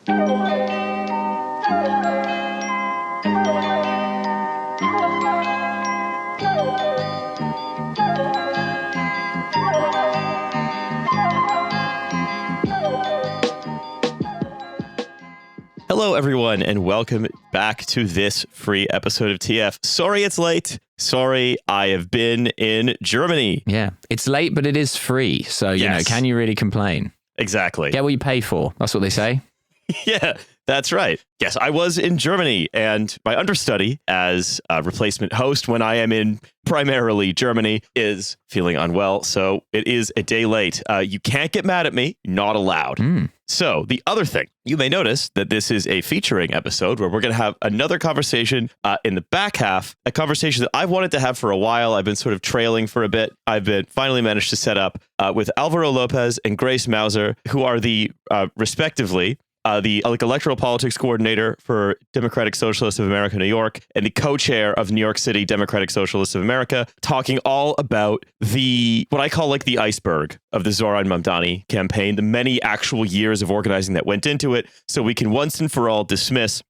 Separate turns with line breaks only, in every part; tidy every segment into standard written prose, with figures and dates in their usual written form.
Hello, everyone, and welcome back to this free episode of TF. Sorry it's late. Sorry, I have been in Germany.
Yeah, it's late, but it is free. So, you know, can you really complain?
Exactly.
Get what you pay for. That's what they say.
Yeah, that's right. Yes, I was in Germany, and my understudy as a replacement host when I am in primarily Germany is feeling unwell, so it is a day late. You can't get mad at me. Not allowed. So the other thing, you may notice that this is a featuring episode where we're going to have another conversation in the back half, a conversation that I've wanted to have for a while. I've been sort of trailing for a bit. I've been finally managed to set up with Álvaro López and Grace Mausser, who are the respectively the electoral politics coordinator for Democratic Socialists of America, New York, and the co-chair of New York City Democratic Socialists of America, talking all about what I call like the iceberg of the Zoran Mamdani campaign, the many actual years of organizing that went into it, so we can once and for all dismiss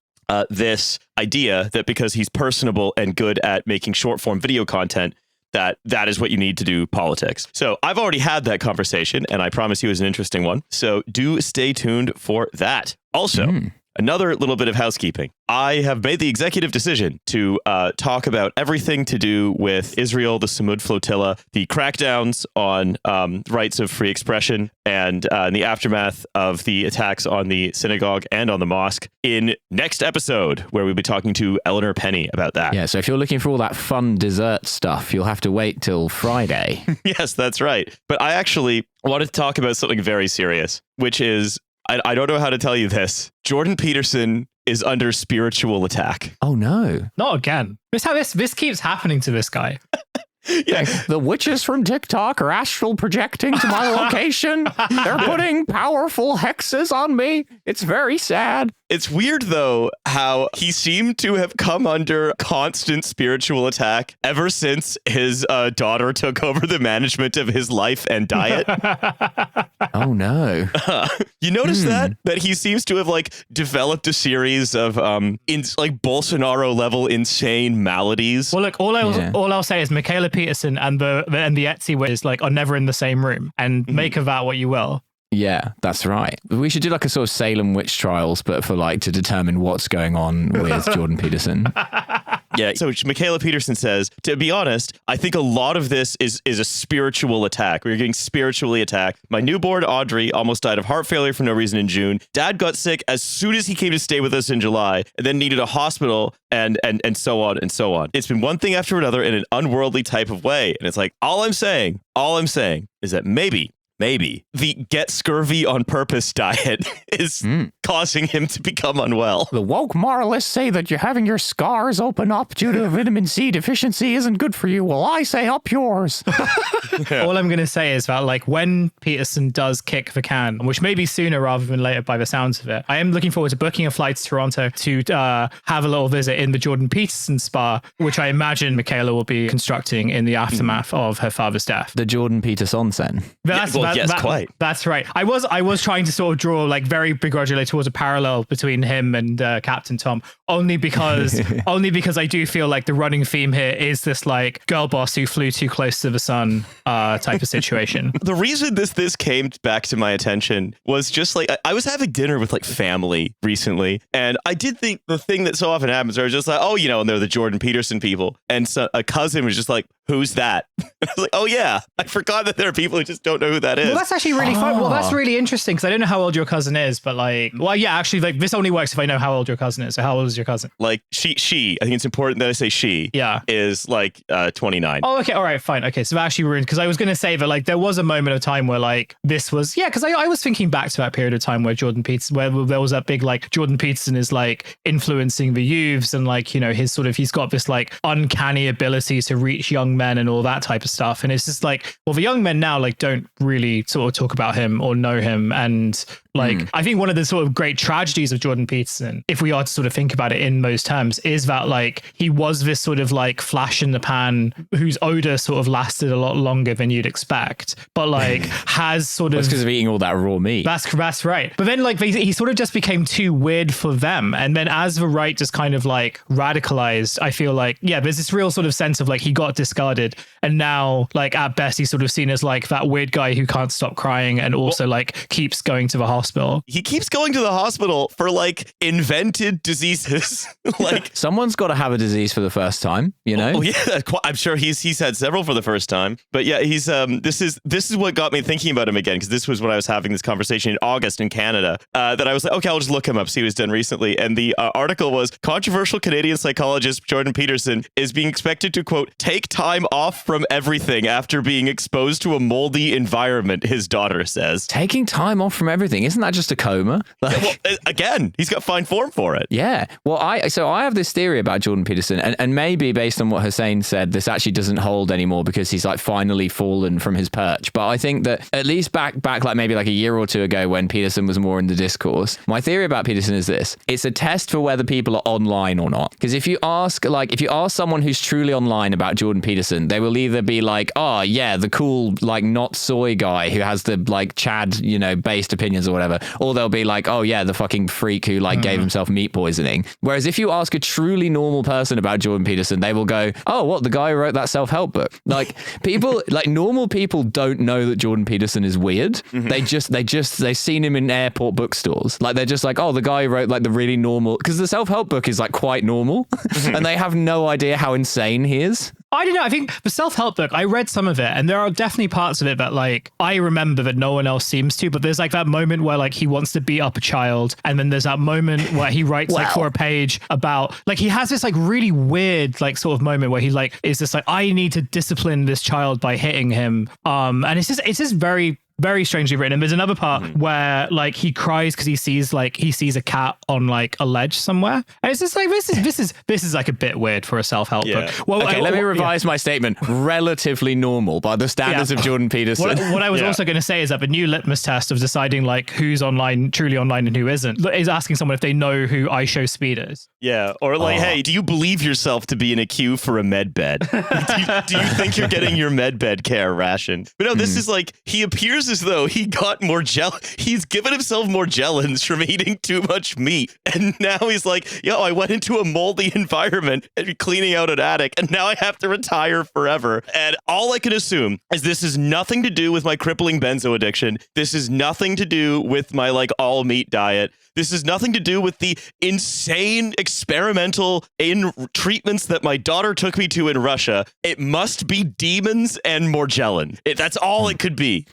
this idea that because he's personable and good at making short form video content, that is what you need to do politics. So I've already had that conversation, and I promise you it's an interesting one. So do stay tuned for that. Also, another little bit of housekeeping. I have made the executive decision to talk about everything to do with Israel, the Samud flotilla, the crackdowns on rights of free expression, and in the aftermath of the attacks on the synagogue and on the mosque in next episode, where we'll be talking to Eleanor Penny about that.
Yeah, so if you're looking for all that fun dessert stuff, you'll have to wait till Friday.
Yes, that's right. But I actually wanted to talk about something very serious, which is, I don't know how to tell you this. Jordan Peterson is under spiritual attack.
Oh, no.
Not again. This keeps happening to this guy.
Yeah.
The witches from TikTok are astral projecting to my location. They're putting powerful hexes on me. It's very sad.
It's weird, though, how he seemed to have come under constant spiritual attack ever since his daughter took over the management of his life and diet.
Oh, no.
You notice that he seems to have like developed a series of like Bolsonaro level insane maladies.
Well, look, all I'll say is Michaela Peterson and the Etsy witches are never in the same room, and make of that what you will.
Yeah, that's right. We should do like a sort of Salem witch trials, but for to determine what's going on with Jordan Peterson.
Yeah, so Michaela Peterson says, to be honest, I think a lot of this is a spiritual attack. We're getting spiritually attacked. My newborn, Audrey, almost died of heart failure for no reason in June. Dad got sick as soon as he came to stay with us in July, and then needed a hospital and so on and so on. It's been one thing after another in an unworldly type of way. And it's like, all I'm saying is that maybe the get scurvy on purpose diet is causing him to become unwell.
The woke moralists say that you're having your scars open up due to vitamin C deficiency isn't good for you. Well, I say up yours.
All I'm going to say is that when Peterson does kick the can, which may be sooner rather than later by the sounds of it, I am looking forward to booking a flight to Toronto to have a little visit in the Jordan Peterson spa, which I imagine Michaela will be constructing in the aftermath of her father's death.
The Jordan Peterson.
Yes, quite.
That's right. I was trying to sort of draw very begrudgingly towards a parallel between him and Captain Tom, only because I do feel like the running theme here is this girl boss who flew too close to the sun type of situation.
The reason this came back to my attention was just I was having dinner with family recently, and I did think the thing that so often happens are just and they're the Jordan Peterson people, and so a cousin was just who's that? I was like, oh yeah, I forgot that there are people who just don't know who that is.
Well, that's actually really fun. Well, that's really interesting because I don't know how old your cousin is, but this only works if I know how old your cousin is. So how old is your cousin?
She, I think it's important that I say she.
Yeah.
Is 29.
Oh, okay. All right, fine. Okay. So that actually ruined, because I was going to say that there was a moment of time where this was, because I was thinking back to that period of time where Jordan Peterson, where there was that big Jordan Peterson is influencing the youths and he's got this uncanny ability to reach young men and all that type of stuff. And it's just the young men now don't really sort of talk about him or know him, and Like, I think one of the sort of great tragedies of Jordan Peterson, if we are to sort of think about it in those terms, is that like he was this sort of like flash in the pan whose odor sort of lasted a lot longer than you'd expect, but like has sort of
because of eating all that raw meat.
That's right. But then like he sort of just became too weird for them. And then as the right just kind of like radicalized, I feel like, yeah, there's this real sort of sense of like he got discarded. And now like at best he's sort of seen as like that weird guy who can't stop crying and also like keeps going to the hospital.
He keeps going to the hospital for like invented diseases. Like
someone's got to have a disease for the first time, you know?
Oh yeah, I'm sure he's had several for the first time. But yeah, he's this is what got me thinking about him again, because this was when I was having this conversation in August in Canada, that I was like, okay, I'll just look him up, see what he's done recently. And the article was, controversial Canadian psychologist Jordan Peterson is being expected to, quote, take time off from everything after being exposed to a moldy environment, his daughter says.
Taking time off from everything, isn't that just a coma? Like,
well, again, he's got fine form for it.
Yeah. Well, I have this theory about Jordan Peterson, and maybe based on what Hussein said, this actually doesn't hold anymore because he's like finally fallen from his perch. But I think that at least back like maybe like a year or two ago when Peterson was more in the discourse, my theory about Peterson is this: it's a test for whether people are online or not. Because if you ask someone who's truly online about Jordan Peterson, they will either be like, oh yeah, the cool like not soy guy who has the like Chad, you know, based opinions or whatever, or they'll be like, oh yeah, the fucking freak who like gave himself meat poisoning. Whereas if you ask a truly normal person about Jordan Peterson, they will go, oh, what, the guy who wrote that self-help book? Like people, like normal people don't know that Jordan Peterson is weird. Mm-hmm. They've seen him in airport bookstores. Like they're just like, oh, the guy who wrote like the really normal, because the self-help book is like quite normal and they have no idea how insane he is.
I don't know. I think the self-help book, I read some of it and there are definitely parts of it that like I remember that no one else seems to, but there's like that moment where like he wants to beat up a child, and then there's that moment where he writes like for a page about like he has this like really weird like sort of moment where he like is just like, I need to discipline this child by hitting him. And it's just very, very strangely written. And there's another part where like he cries because he sees a cat on like a ledge somewhere, and it's just like this is like a bit weird for a self-help book. Well,
okay, let me revise my statement. Relatively normal by the standards of Jordan Peterson.
What I was also going to say is that the new litmus test of deciding like who's online, truly online, and who isn't, is asking someone if they know who I Show Speed is.
Yeah, or like, hey, do you believe yourself to be in a queue for a med bed? do you think you're getting your med bed care rationed? But no, this is like, he appears as though he got more he's given himself more gellins from eating too much meat, and now he's like, yo, I went into a moldy environment and cleaning out an attic, and now I have to retire forever. And all I can assume is this is nothing to do with my crippling benzo addiction. This is nothing to do with my like all meat diet. This is nothing to do with the insane experimental treatments that my daughter took me to in Russia. It must be demons and Morgellon. That's all it could be.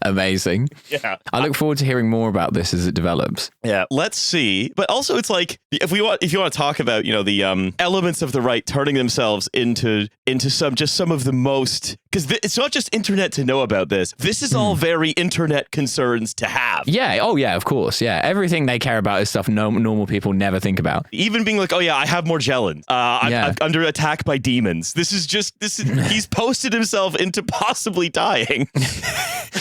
Amazing.
Yeah.
I look forward to hearing more about this as it develops.
Yeah, let's see. But also it's like, if you want to talk about, you know, the elements of the right turning themselves into some of the most, because it's not just internet to know about this. This is all very internet concerns to have.
Yeah. Oh yeah, of course. Yeah. Everything they care about is stuff normal people never think about.
Even being like, oh yeah, I have Morgellon. I'm under attack by demons. He's posted himself into possibly dying.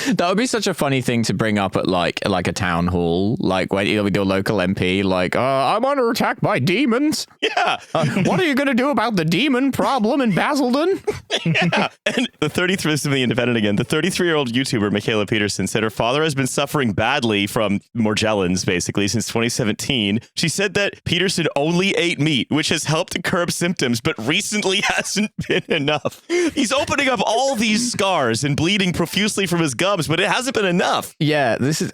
That would be such a funny thing to bring up at like a town hall, like with your local MP, like, I'm under attack by demons.
Yeah.
What are you going to do about the demon problem in Basildon?
Yeah. And the 33-year-old YouTuber Michaela Peterson said her father has been suffering badly from Morgellons basically since 2017. She said that Peterson only ate meat, which has helped to curb symptoms, but recently hasn't been enough. He's opening up all these scars and bleeding profusely from his gums, but it hasn't been enough.
Yeah, this is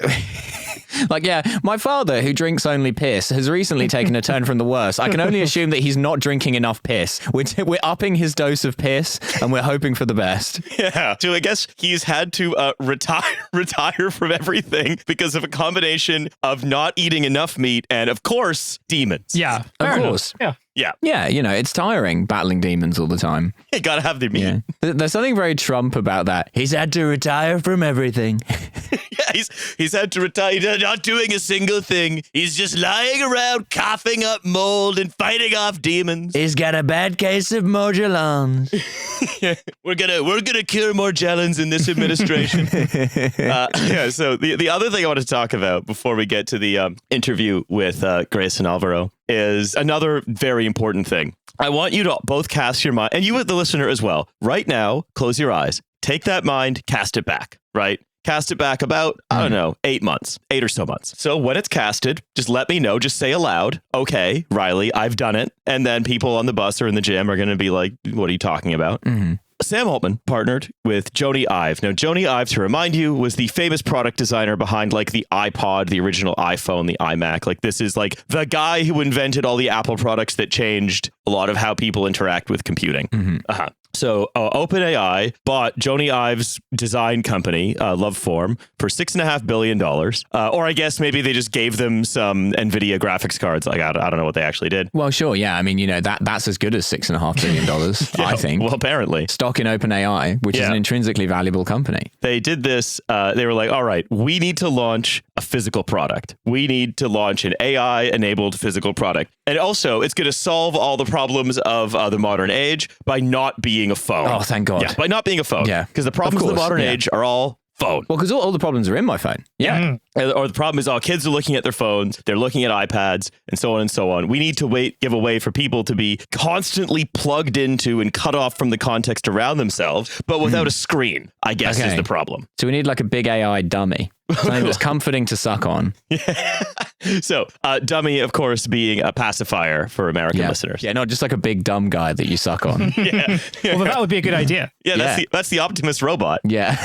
like, yeah, my father, who drinks only piss, has recently taken a turn from the worse. I can only assume that he's not drinking enough piss. We're upping his dose of piss, and we're hoping for the best.
Yeah. So I guess he's had to retire from everything because of a combination of not eating enough meat and, of course, demons.
Yeah.
Of course.
Yeah.
Yeah.
Yeah, it's tiring battling demons all the time.
You gotta have the meat.
Yeah. There's something very Trump about that. He's had to retire from everything.
Yeah, he's had to retire. He's not doing a single thing. He's just lying around, coughing up mold and fighting off demons.
He's got a bad case of Morgellons.
Yeah, we're gonna cure Morgellons in this administration. So the other thing I want to talk about before we get to the interview with Grace and Álvaro is another very important thing. I want you to both cast your mind, and you, the listener, as well. Right now, close your eyes. Take that mind, cast it back. Right. Cast it back about, I don't know, 8 or so months. So when it's casted, just let me know. Just say aloud, okay, Riley, I've done it. And then people on the bus or in the gym are going to be like, what are you talking about? Mm-hmm. Sam Altman partnered with Joni Ive. Now, Joni Ive, to remind you, was the famous product designer behind like the iPod, the original iPhone, the iMac. Like this is like the guy who invented all the Apple products that changed a lot of how people interact with computing. Mm-hmm. So OpenAI bought Joni Ive's design company, Loveform, for $6.5 billion. Or I guess maybe they just gave them some NVIDIA graphics cards. Like I don't know what they actually did.
Well, sure. Yeah. I mean, that's as good as $6.5 billion,
yeah,
I think.
Well, apparently.
Stock in OpenAI, which is an intrinsically valuable company.
They did this. They were like, all right, we need to launch a physical product. We need to launch an AI-enabled physical product. And also, it's going to solve all the problems of the modern age by not being a phone.
Oh, thank God.
Yeah, by not being a phone.
Yeah.
Because the problems of the modern age are all phone.
Well, because all the problems are in my phone.
Yeah. Or the problem is all kids are looking at their phones, they're looking at iPads, and so on and so on. We need to give a way for people to be constantly plugged into and cut off from the context around themselves, but without a screen, I guess is the problem.
So we need like a big AI dummy. Something that's comforting to suck on.
Yeah. So, dummy, of course, being a pacifier for American listeners.
Yeah, not just like a big dumb guy that you suck on.
Yeah.
Well, that would be a good idea.
Yeah, that's the Optimus robot.
Yeah.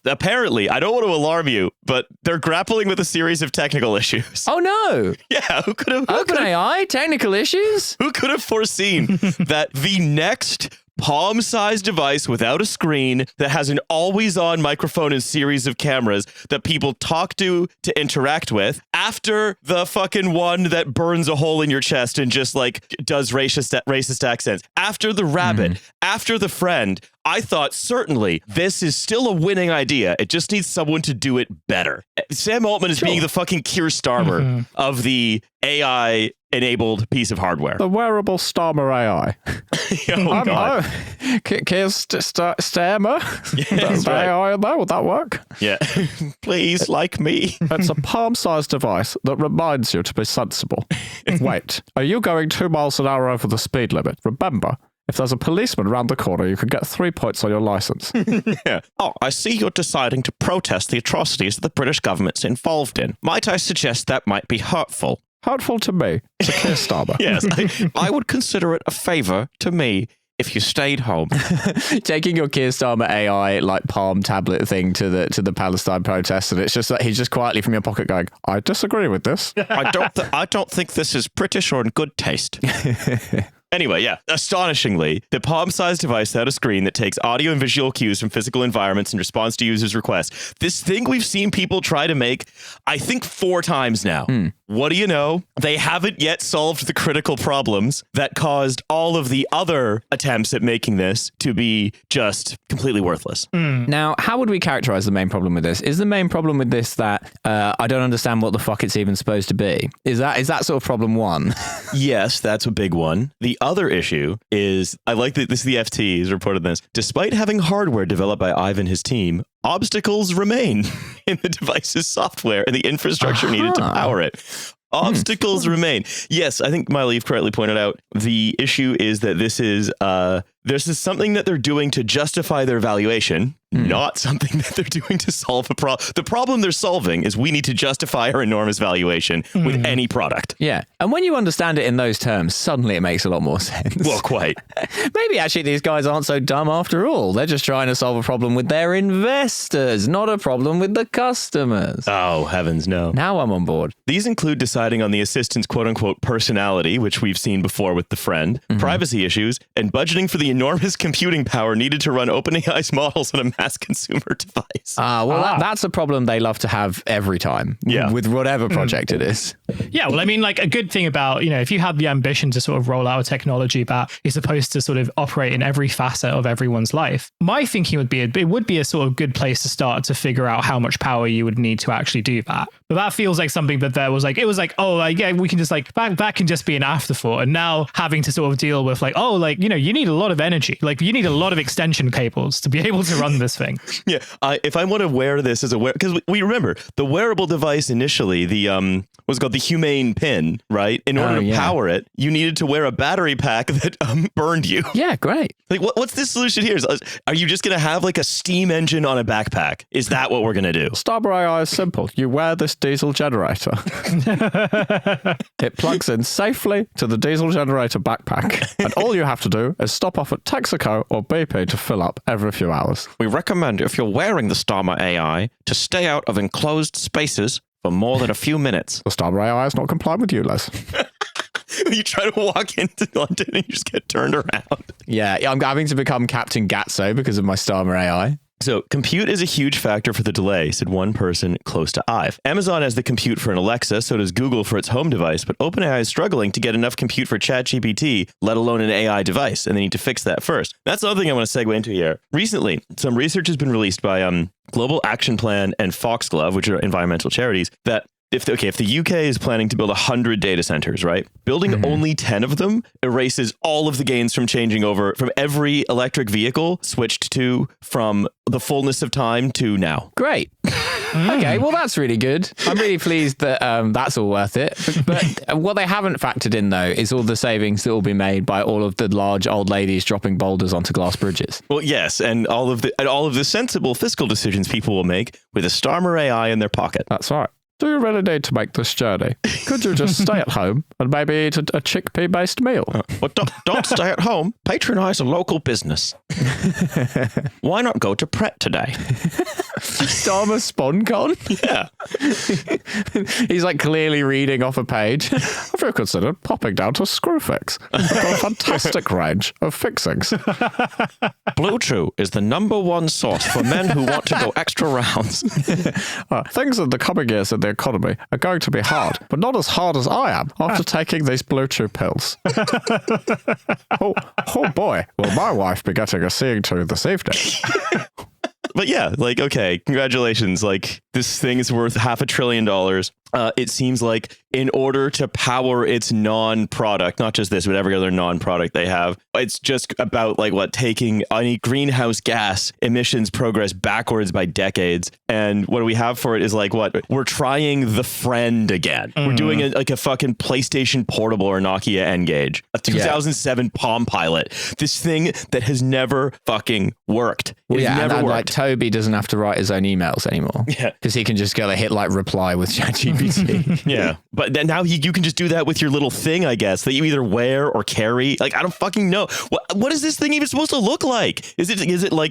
Apparently, I don't want to alarm you, but they're grappling with a series of technical issues.
Oh, no.
Yeah, who could have...
OpenAI? Technical issues?
Who could have foreseen that the next palm-sized device without a screen that has an always-on microphone and series of cameras that people talk to interact with, after the fucking one that burns a hole in your chest and just like does racist accents, after the rabbit, after the friend, I thought certainly this is still a winning idea. It just needs someone to do it better. Sam Altman is being the fucking Keir Starmer of the AI-enabled piece of hardware.
The wearable Starmer AI.
Oh, God.
Keir Starmer?
Yeah, that's right.
AI there, would that work?
Yeah. Please, like me.
It's a palm-sized device that reminds you to be sensible. Wait, are you going 2 miles an hour over the speed limit? Remember, if there's a policeman around the corner, you could get 3 points on your license.
Yeah. Oh, I see you're deciding to protest the atrocities that the British government's involved in. Might I suggest that might be hurtful?
Hurtful to me, to Keir Starmer.
Yes, I would consider it a favour to me if you stayed home.
Taking your Keir Starmer AI like palm tablet thing to the Palestine protests, and it's just like he's just quietly from your pocket going, I disagree with this.
I don't think this is British or in good taste. Anyway, yeah, astonishingly, the palm-sized device without a screen that takes audio and visual cues from physical environments and responds to users' requests. This thing we've seen people try to make, I think 4 times now. What do you know? They haven't yet solved the critical problems that caused all of the other attempts at making this to be just completely worthless.
Now, how would we characterize the main problem with this? Is the main problem with this that I don't understand what the fuck it's even supposed to be? Is that sort of problem 1?
Yes, that's a big one. The other issue is, I like that the FT has reported this, despite having hardware developed by Ive and his team, obstacles remain in the device's software and the infrastructure needed to power it. Obstacles remain. Yes, I think Milo, you've correctly pointed out, the issue is that this is something that they're doing to justify their valuation, not something that they're doing to solve a problem. The problem they're solving is we need to justify our enormous valuation with any product.
Yeah. And when you understand it in those terms, suddenly it makes a lot more sense.
Well, quite.
Maybe actually these guys aren't so dumb after all. They're just trying to solve a problem with their investors, not a problem with the customers.
Oh, heavens no.
Now I'm on board.
These include deciding on the assistant's quote-unquote personality, which we've seen before with the friend, privacy issues, and budgeting for the enormous computing power needed to run OpenAI's models on a mass consumer device.
That's a problem they love to have every time.
Yeah.
With whatever project it is.
Yeah, well, I mean, like a good thing about, if you have the ambition to sort of roll out a technology that is supposed to sort of operate in every facet of everyone's life, my thinking would be it would be a sort of good place to start to figure out how much power you would need to actually do that. But that feels like something that we can just that can just be an afterthought. And now having to sort of deal with you need a lot of energy. Like you need a lot of extension cables to be able to run this thing.
Yeah. If I want to wear this as because we remember the wearable device initially, the what's it called, the humane pin, right? In order to power it, you needed to wear a battery pack that burned you.
Yeah, great.
Like what's this solution here? Are you just going to have like a steam engine on a backpack? Is that what we're going to do?
Starboard AI is simple. You wear this diesel generator. It plugs in safely to the diesel generator backpack. And all you have to do is stop off at Texaco or BP to fill up every few hours.
We recommend if you're wearing the Starmer AI to stay out of enclosed spaces for more than a few minutes.
The Starmer AI is not compliant with you, Les.
You try to walk into London and you just get turned around.
Yeah, I'm having to become Captain Gatso because of my Starmer AI.
So compute is a huge factor for the delay, said one person close to IVE. Amazon has the compute for an Alexa, so does Google for its home device, but OpenAI is struggling to get enough compute for ChatGPT, let alone an AI device, and they need to fix that first. That's the other thing I want to segue into here. Recently, some research has been released by Global Action Plan and Foxglove, which are environmental charities, that if the UK is planning to build 100 data centers, right? Building only 10 of them erases all of the gains from changing over from every electric vehicle switched to from the fullness of time to now.
Great. Okay, well, that's really good. I'm really pleased that that's all worth it. But what they haven't factored in, though, is all the savings that will be made by all of the large old ladies dropping boulders onto glass bridges.
Well, yes, and all of the sensible fiscal decisions people will make with a Starmer AI in their pocket.
That's right. Do you really need to make this journey? Could you just stay at home and maybe eat a chickpea-based meal?
But don't stay at home. Patronize a local business. Why not go to Pret today?
Starmer SpawnCon?
Yeah.
He's like clearly reading off a page. Have you considered popping down to Screwfix? We've got a fantastic range of fixings.
Blue Chew is the #1 source for men who want to go extra rounds.
Things in the coming years in the economy are going to be hard, but not as hard as I am after taking these Blue Chew pills. oh boy, will my wife be getting a seeing to this evening?
But yeah, okay, congratulations. This thing is worth $500 billion. It seems like in order to power its non-product, not just this, but every other non-product they have, it's just about taking any greenhouse gas emissions progress backwards by decades. And what we have for it is we're trying the Friend again. We're doing a fucking PlayStation Portable or Nokia N-Gage, a 2007 Palm Pilot. This thing that has never fucking worked. Never worked.
Toby doesn't have to write his own emails anymore.
Yeah.
Because he can just go hit reply with ChatGPT.
Yeah. But then now you can just do that with your little thing, I guess, that you either wear or carry. I don't fucking know. What is this thing even supposed to look like? Is it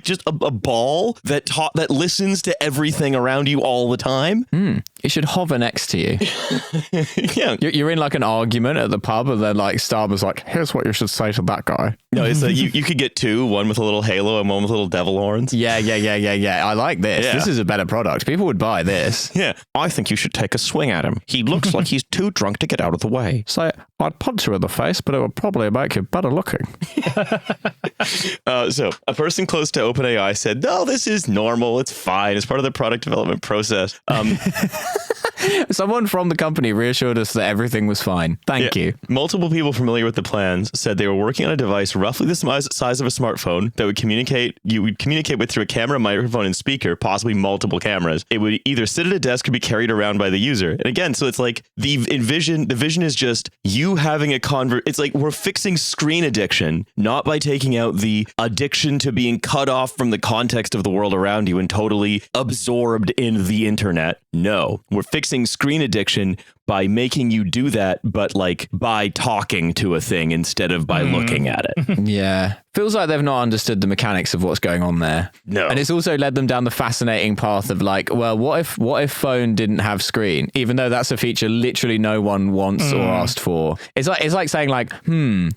just a ball that listens to everything around you all the time?
It should hover next to you.
Yeah.
You're in an argument at the pub and then Starmer's here's what you should say to that guy.
No, it's you could get two, one with a little halo and one with little devil horns.
Yeah. I like this.
Yeah.
This is a better product. People would buy this.
Yeah. I think you should take a swing at him. He looks like he's too drunk to get out of the way.
So I'd punch you in the face, but it would probably make you better looking.
So a person close to OpenAI said, no, this is normal. It's fine. It's part of the product development process.
Someone from the company reassured us that everything was fine. Thank you.
Multiple people familiar with the plans said they were working on a device roughly the size of a smartphone that you would communicate with through a camera, microphone, and speaker, possibly multiple cameras. It would either sit at a desk or be carried around by the user. And again, so it's the vision is just you having it's we're fixing screen addiction, not by taking out the addiction to being cut off from the context of the world around you and totally absorbed in the internet. No, we're fixing screen addiction by making you do that, but like by talking to a thing instead of by looking at it.
Yeah. Feels like they've not understood the mechanics of what's going on there.
No.
And it's also led them down the fascinating path of like, well, what if phone didn't have screen? Even though that's a feature literally no one wants or asked for. It's like saying like,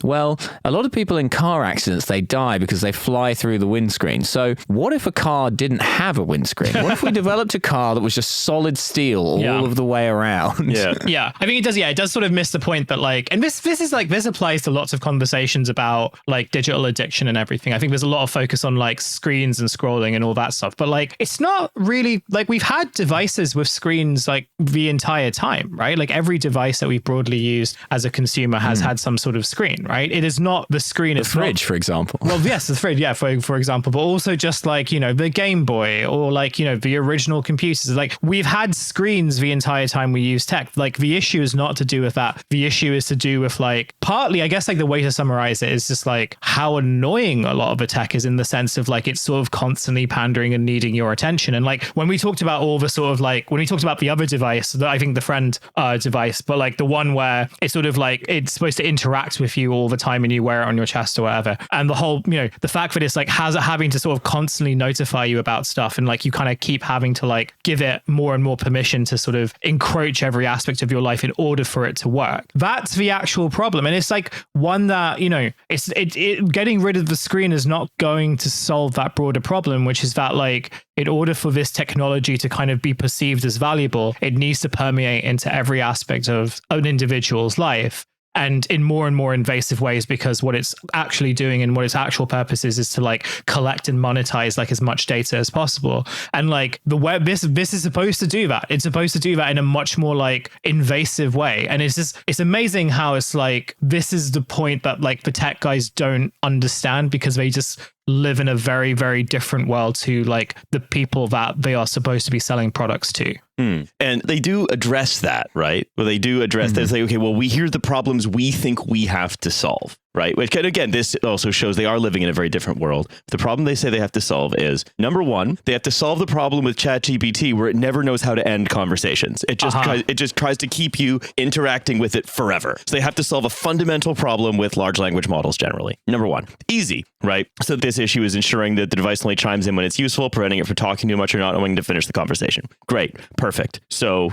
well, a lot of people in car accidents, they die because they fly through the windscreen. So what if a car didn't have a windscreen? What if we developed a car that was just solid steel all of the way around?
Yeah. I think it does. Yeah, it does sort of miss the point that like, and this is like, this applies to lots of conversations about like digital addiction and everything. I think there's a lot of focus on like screens and scrolling and all that stuff, but like, it's not really like we've had devices with screens like the entire time, right? Like every device that we've broadly used as a consumer has had some sort of screen, right? It is not the screen.
The fridge, for example.
Well, yes, the fridge. Yeah, for example, but also just like, you know, the Game Boy or like, you know, the original computers. Like we've had screens the entire time we use tech. Like the issue is not to do with that. The issue is to do with like partly, I guess, like the way to summarize it is just like how annoying a lot of the tech is in the sense of like it's sort of constantly pandering and needing your attention. And like when we talked about all the sort of like when we talked about the other device, I think the friend device, but like the one where it's sort of like it's supposed to interact with you all the time and you wear it on your chest or whatever. And the whole, you know, the fact that it's like having to sort of constantly notify you about stuff and like you kind of keep having to like give it more and more permission to sort of encroach every aspect of your life in order for it to work. That's the actual problem. And it's like one that, you know, it getting rid of the screen is not going to solve that broader problem, which is that like in order for this technology to kind of be perceived as valuable, it needs to permeate into every aspect of an individual's life. And in more and more invasive ways, because what it's actually doing and what its actual purpose is to like collect and monetize like as much data as possible. And like the web, this is supposed to do that. It's supposed to do that in a much more like invasive way. And it's amazing how it's like, this is the point that like the tech guys don't understand because they just live in a very, very different world to like the people that they are supposed to be selling products to.
And they do address that, right? Well, they do address that. They say, okay, well, here's the problems we think we have to solve, right? Which, again, this also shows they are living in a very different world. The problem they say they have to solve is, number one, they have to solve the problem with ChatGPT where it never knows how to end conversations. It just tries to keep you interacting with it forever. So they have to solve a fundamental problem with large language models generally. Number one, easy, right? So this issue is ensuring that the device only chimes in when it's useful, preventing it from talking too much or not knowing to finish the conversation. Great. Perfect. So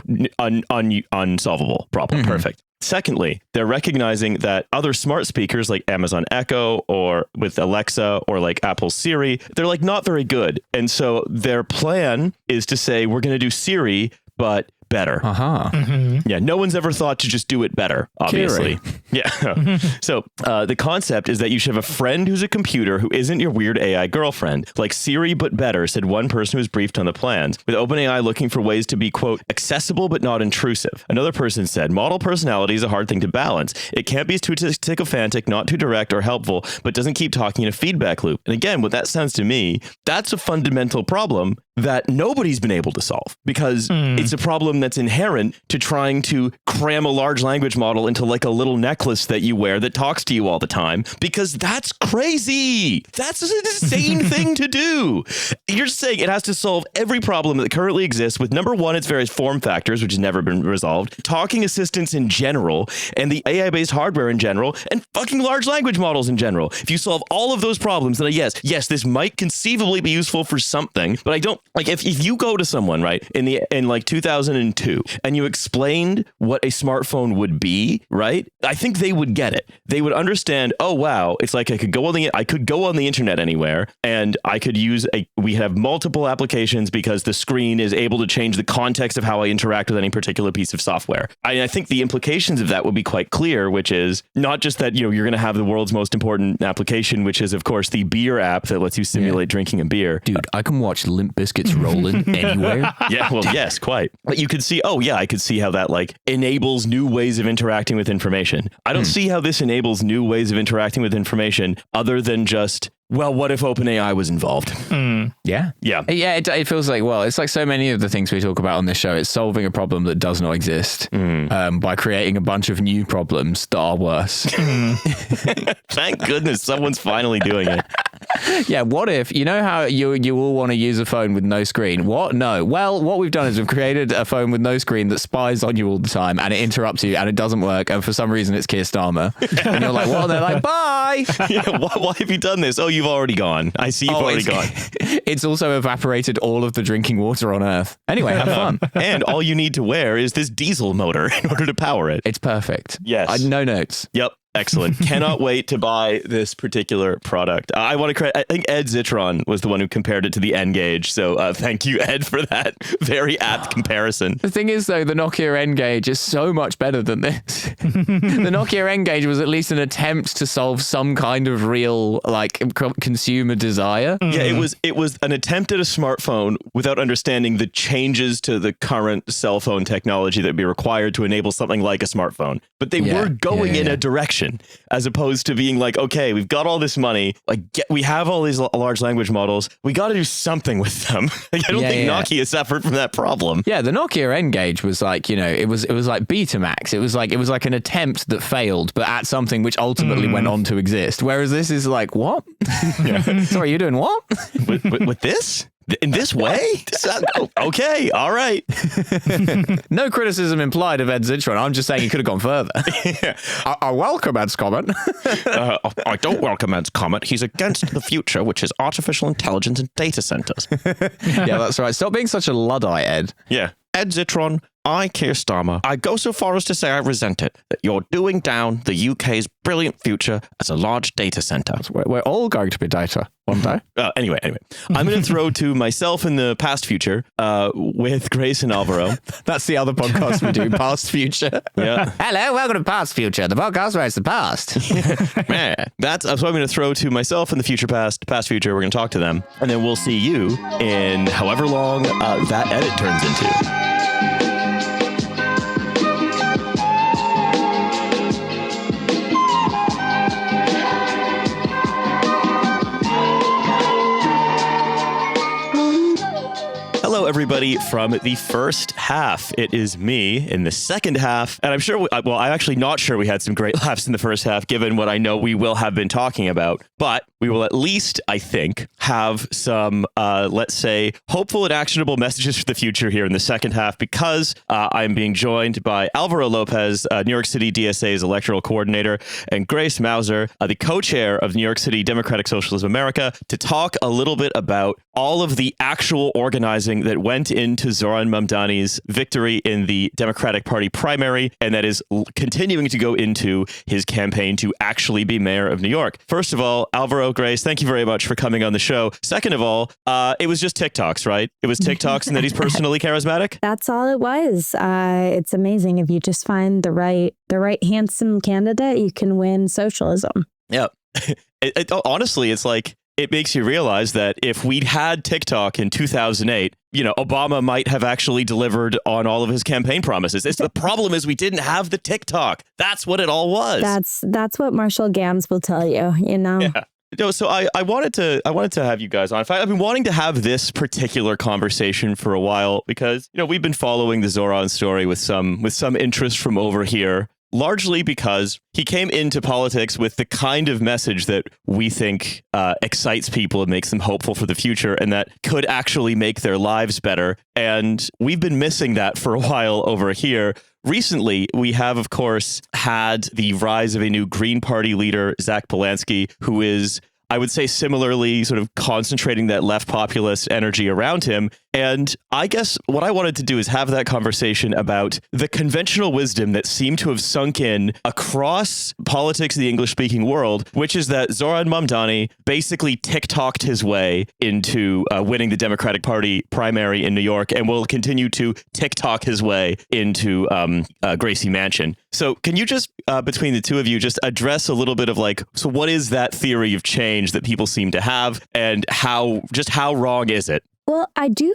unsolvable problem. Perfect. Secondly, they're recognizing that other smart speakers like Amazon Echo or with Alexa or like Apple Siri, they're like not very good. And so their plan is to say, we're going to do Siri, but better. Yeah, no one's ever thought to just do it better, obviously. Yeah. So the concept is that you should have a friend who's a computer who isn't your weird AI girlfriend, like Siri but better, said one person who was briefed on the plans, with OpenAI looking for ways to be, quote, accessible but not intrusive. Another person said, model personality is a hard thing to balance. It can't be too sycophantic, not too direct or helpful, but doesn't keep talking in a feedback loop. And again, what that sounds to me, that's a fundamental problem that nobody's been able to solve because it's a problem that's inherent to trying to cram a large language model into like a little necklace that you wear that talks to you all the time, because that's crazy. That's an insane thing to do. You're saying it has to solve every problem that currently exists with, number one, its various form factors, which has never been resolved, talking assistants in general, and the AI-based hardware in general, and fucking large language models in general. If you solve all of those problems, then yes, this might conceivably be useful for something, but I don't like if you go to someone, right, in like 2002 and you explained what a smartphone would be, right? I think they would get it. They would understand, oh wow, it's like I could go on the internet anywhere and I could we have multiple applications because the screen is able to change the context of how I interact with any particular piece of software. I think the implications of that would be quite clear, which is not just that, you know, you're going to have the world's most important application, which is of course the beer app that lets you simulate drinking a beer.
Dude, I can watch Limp Bizkit's Rolling anywhere.
Yeah, well, yes, quite. But you could see, I could see how that like enables new ways of interacting with information. I don't see how this enables new ways of interacting with information other than just, well, what if OpenAI was involved?
Yeah. It feels like, well, it's like so many of the things we talk about on this show. It's solving a problem that does not exist by creating a bunch of new problems that are worse.
Thank goodness someone's finally doing it.
Yeah, what if, you know how you all want to use a phone with no screen? What? No. Well, what we've done is we've created a phone with no screen that spies on you all the time and it interrupts you and it doesn't work. And for some reason, it's Keir Starmer. And you're like, what? And they're like, bye.
Yeah, why have you done this? Oh, you've already gone. I see you've already gone.
It's also evaporated all of the drinking water on Earth. Anyway, have fun.
And all you need to wear is this diesel motor in order to power it.
It's perfect.
Yes.
No notes.
Yep. Excellent. Cannot wait to buy this particular product. I want to credit, I think Ed Zitron was the one who compared it to the N-Gage. So thank you, Ed, for that very apt comparison.
The thing is, though, the Nokia N-Gage is so much better than this. The Nokia N-Gage was at least an attempt to solve some kind of real, like, consumer desire.
Yeah, it was an attempt at a smartphone without understanding the changes to the current cell phone technology that would be required to enable something like a smartphone. But they were going in a direction, as opposed to being like, okay, we've got all this money, like we have all these large language models, we got to do something with them. Like, I don't think Nokia suffered from that problem.
Yeah, the Nokia N-Gage was like, you know, it was like Betamax. It was like an attempt that failed, but at something which ultimately went on to exist. Whereas this is like, what? Sorry, you're doing what?
With this? In this way? Okay, all right.
No criticism implied of Ed Zitron. I'm just saying he could have gone further. I welcome Ed's comment.
I don't welcome Ed's comment. He's against the future, which is artificial intelligence and data centers.
Yeah, that's right. Stop being such a Luddite, Ed.
Yeah. Ed Zitron, I, Keir Starmer, I go so far as to say I resent it, that you're doing down the UK's brilliant future as a large data center.
We're all going to be data one day.
Anyway, I'm going to throw to myself in the past future with Grace and Álvaro.
That's the other podcast we do, Past Future.
Yeah.
Hello, welcome to Past Future, the podcast where it's the past.
Man, so I'm going to throw to myself in the future past future. We're going to talk to them, and then we'll see you in however long that edit turns into. Hello, everybody, from the first half. It is me in the second half, and I'm sure, I'm actually not sure we had some great laughs in the first half, given what I know we will have been talking about, but we will at least, I think, have some, let's say, hopeful and actionable messages for the future here in the second half, because I'm being joined by Álvaro López, New York City DSA's electoral coordinator, and Grace Mausser, the co-chair of New York City Democratic Socialism America, to talk a little bit about all of the actual organizing that went into Zoran Mamdani's victory in the Democratic Party primary, and that is continuing to go into his campaign to actually be mayor of New York. First of all, Álvaro, Grace, thank you very much for coming on the show. Second of all, it was just TikToks, right? It was TikToks and that he's personally charismatic?
That's all it was. It's amazing. If you just find the right handsome candidate, you can win socialism.
Yeah. Honestly, it's like, it makes you realize that if we'd had TikTok in 2008, you know, Obama might have actually delivered on all of his campaign promises. The problem is we didn't have the TikTok. That's what it all was.
That's what Marshall Gams will tell you, you know?
Yeah. No, so I wanted to have you guys on. I've been wanting to have this particular conversation for a while because, you know, we've been following the Zoran story with some interest from over here. Largely because he came into politics with the kind of message that we think excites people and makes them hopeful for the future and that could actually make their lives better. And we've been missing that for a while over here. Recently, we have, of course, had the rise of a new Green Party leader, Zach Polanski, who is, I would say, similarly sort of concentrating that left populist energy around him. And I guess what I wanted to do is have that conversation about the conventional wisdom that seemed to have sunk in across politics in the English-speaking world, which is that Zoran Mamdani basically TikToked his way into winning the Democratic Party primary in New York and will continue to TikTok his way into Gracie Mansion. So can you just, between the two of you, just address a little bit of like, so what is that theory of change that people seem to have and how wrong is it?
Well, I do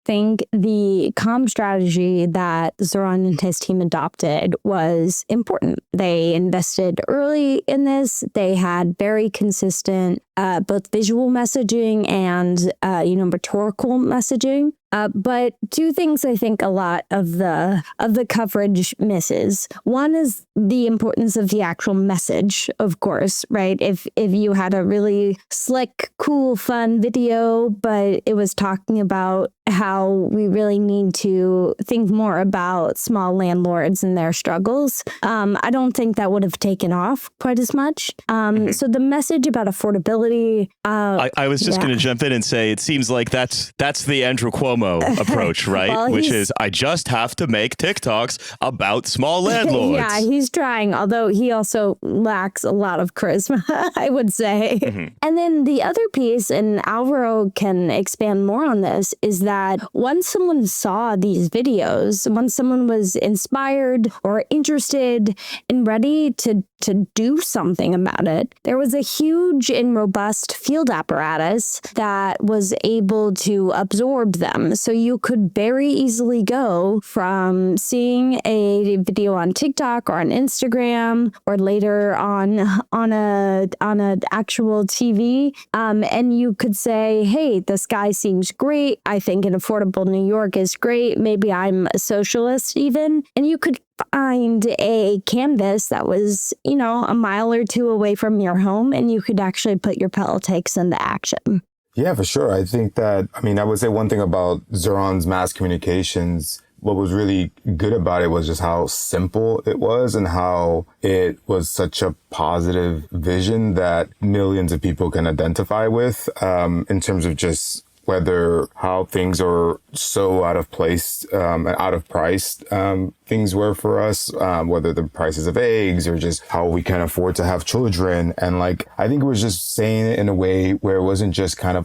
think the comm strategy that Zoran and his team adopted was important. They invested early in this. They had very consistent both visual messaging and, rhetorical messaging. But two things I think a lot of the coverage misses. One is the importance of the actual message, of course, right? If you had a really slick, cool, fun video, but it was talking about how we really need to think more about small landlords and their struggles, I don't think that would have taken off quite as much. So the message about affordability.
I was just going to jump in and say it seems like that's the Andrew Cuomo approach, right?
Well,
which is I just have to make TikToks about small landlords.
Yeah, he's trying, although he also lacks a lot of charisma, I would say. And then the other piece, and Álvaro can expand more on this, is that once someone saw these videos, once someone was inspired or interested and ready to do something about it, there was a huge and robust field apparatus that was able to absorb them. So you could very easily go from seeing a video on TikTok or on Instagram or later on a actual TV, and you could say, hey, this guy seems great. I think an affordable New York is great. Maybe I'm a socialist even. And you could find a canvas that was, a mile or two away from your home, and you could actually put your politics into action.
Yeah, for sure. I think that, I would say one thing about Zoran's mass communications, what was really good about it was just how simple it was and how it was such a positive vision that millions of people can identify with, in terms of just how things are so out of place, and out of price, things were for us, whether the prices of eggs or just how we can afford to have children. And I think it was just saying it in a way where it wasn't just kind of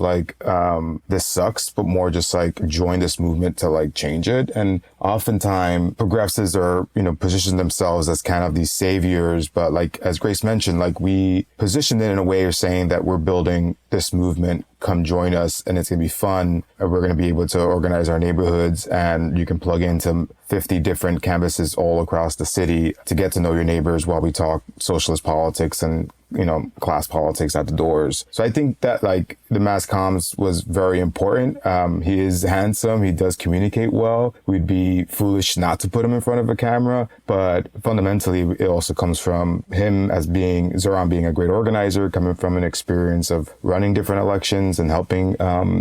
this sucks, but more just join this movement to change it. And oftentimes progressives are, position themselves as kind of these saviors. But as Grace mentioned, we positioned it in a way of saying that we're building this movement. Come join us, and it's going to be fun. And we're going to be able to organize our neighborhoods, and you can plug into 50 different canvases all across the city to get to know your neighbors while we talk socialist politics and, class politics at the doors. So I think that the mass comms was very important. He is handsome. He does communicate well. We'd be foolish not to put him in front of a camera, but fundamentally it also comes from him Zoran being a great organizer, coming from an experience of running different elections and helping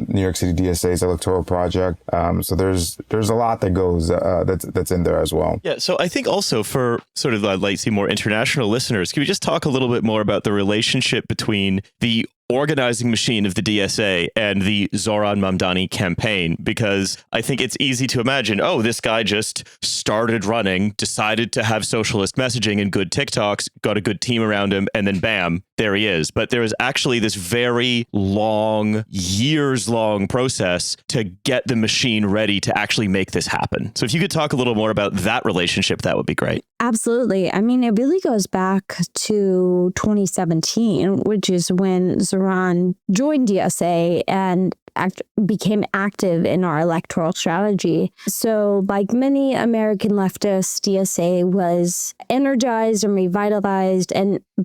New York City DSA's electoral project. So there's a lot that goes that's in there as well.
Yeah. So I think also for sort of more international listeners, can we just talk a little bit more about the relationship between the organizing machine of the DSA and the Zoran Mamdani campaign? Because I think it's easy to imagine, this guy just started running, decided to have socialist messaging and good TikToks, got a good team around him, and then bam, there he is. But there is actually this very long, years-long process to get the machine ready to actually make this happen. So if you could talk a little more about that relationship, that would be great.
Absolutely. It really goes back to 2017, which is when Zoran joined DSA and became active in our electoral strategy. So like many American leftists, DSA was energized and revitalized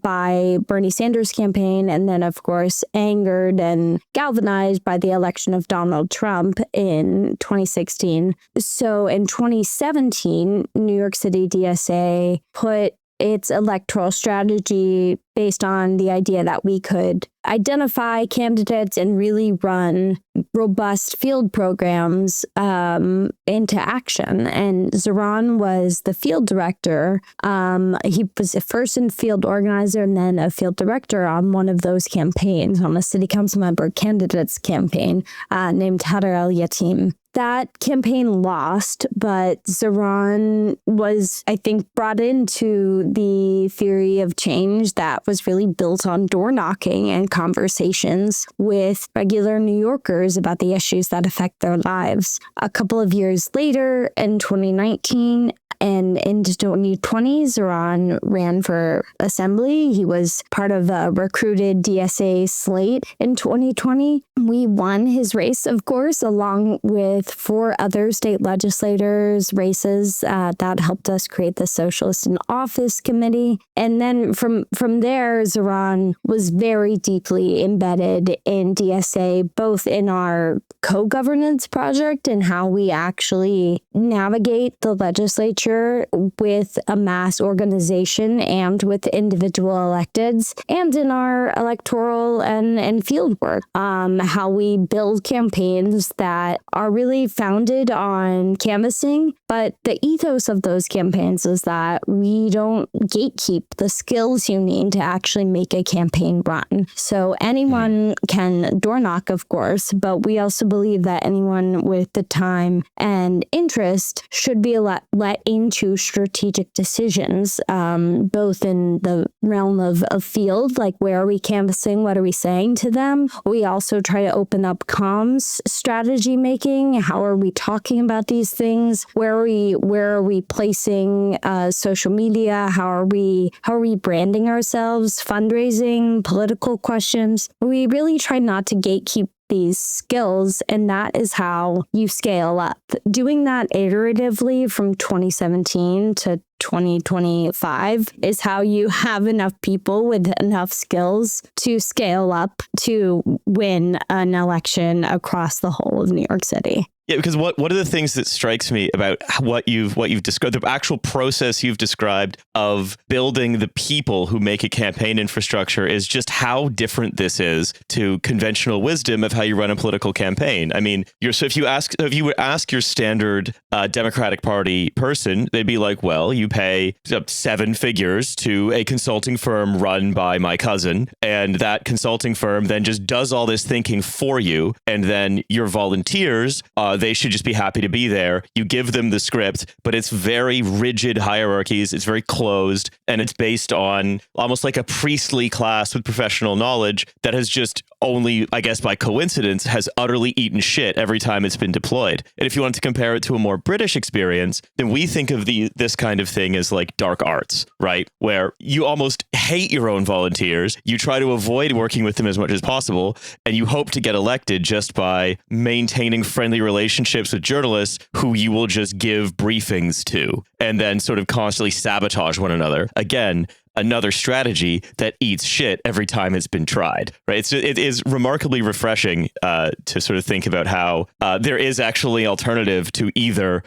by Bernie Sanders' campaign, and then, of course, angered and galvanized by the election of Donald Trump in 2016. So in 2017, New York City DSA put its electoral strategy based on the idea that we could identify candidates and really run robust field programs into action. And Zoran was the field director. He was first a field organizer and then a field director on one of those campaigns, on a city council member candidate's campaign named Hadar El Yatim. That campaign lost, but Zoran was, I think, brought into the theory of change that was really built on door knocking and conversations with regular New Yorkers about the issues that affect their lives. A couple of years later, in 2019, and in 2020, Zoran ran for assembly. He was part of a recruited DSA slate in 2020. We won his race, of course, along with with 4 other state legislators' races that helped us create the Socialist in Office Committee. And then from there, Zoran was very deeply embedded in DSA, both in our co-governance project and how we actually navigate the legislature with a mass organization and with individual electeds, and in our electoral and field work, how we build campaigns that are really founded on canvassing. But the ethos of those campaigns is that we don't gatekeep the skills you need to actually make a campaign run. So anyone can door knock, of course, but we also believe that anyone with the time and interest should be let into strategic decisions, both in the realm of field, like where are we canvassing, what are we saying to them. We also try to open up comms strategy making. How are we talking about these things? Where are we placing social media? How are we branding ourselves? Fundraising, political questions. We really try not to gatekeep these skills, and that is how you scale up. Doing that iteratively from 2017 to 2025 is how you have enough people with enough skills to scale up to win an election across the whole of New York City.
Yeah, because one of the things that strikes me about what you've described, the actual process you've described of building the people who make a campaign infrastructure, is just how different this is to conventional wisdom of how you run a political campaign. I mean, if you would ask your standard Democratic Party person, they'd be like, well, you pay 7 figures to a consulting firm run by my cousin, and that consulting firm then just does all this thinking for you, and then your volunteers, they should just be happy to be there. You give them the script, but it's very rigid hierarchies. It's very closed, and it's based on almost like a priestly class with professional knowledge that has just only, I guess by coincidence, has utterly eaten shit every time it's been deployed. And if you want to compare it to a more British experience, then we think of this kind of thing as like dark arts, right? Where you almost hate your own volunteers. You try to avoid working with them as much as possible, and you hope to get elected just by maintaining friendly relationships with journalists who you will just give briefings to, and then sort of constantly sabotage one another. Again, another strategy that eats shit every time it's been tried, right? It is remarkably refreshing to sort of think about how there is actually an alternative to either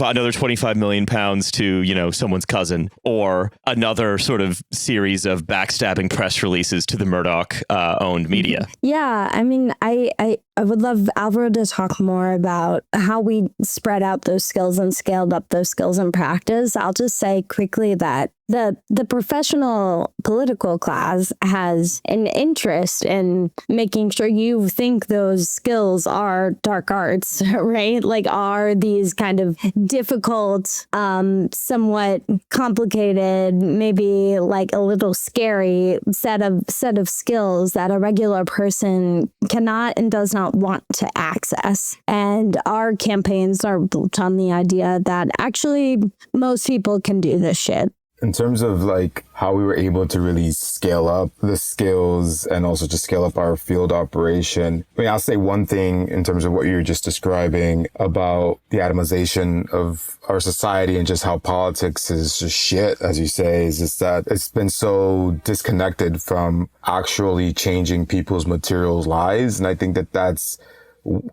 another 25 million pounds to, someone's cousin, or another sort of series of backstabbing press releases to the Murdoch owned media.
Yeah, I mean, I would love Álvaro to talk more about how we spread out those skills and scaled up those skills in practice. I'll just say quickly that the professional political class has an interest in making sure you think those skills are dark arts, right? Like, are these kind of difficult, somewhat complicated, maybe like a little scary set of skills that a regular person cannot and does not want to access. And our campaigns are built on the idea that actually most people can do this shit.
In terms of like how we were able to really scale up the skills and also just scale up our field operation, I mean, I'll say one thing in terms of what you were just describing about the atomization of our society and just how politics is just shit, as you say, is just that it's been so disconnected from actually changing people's material lives. And I think that that's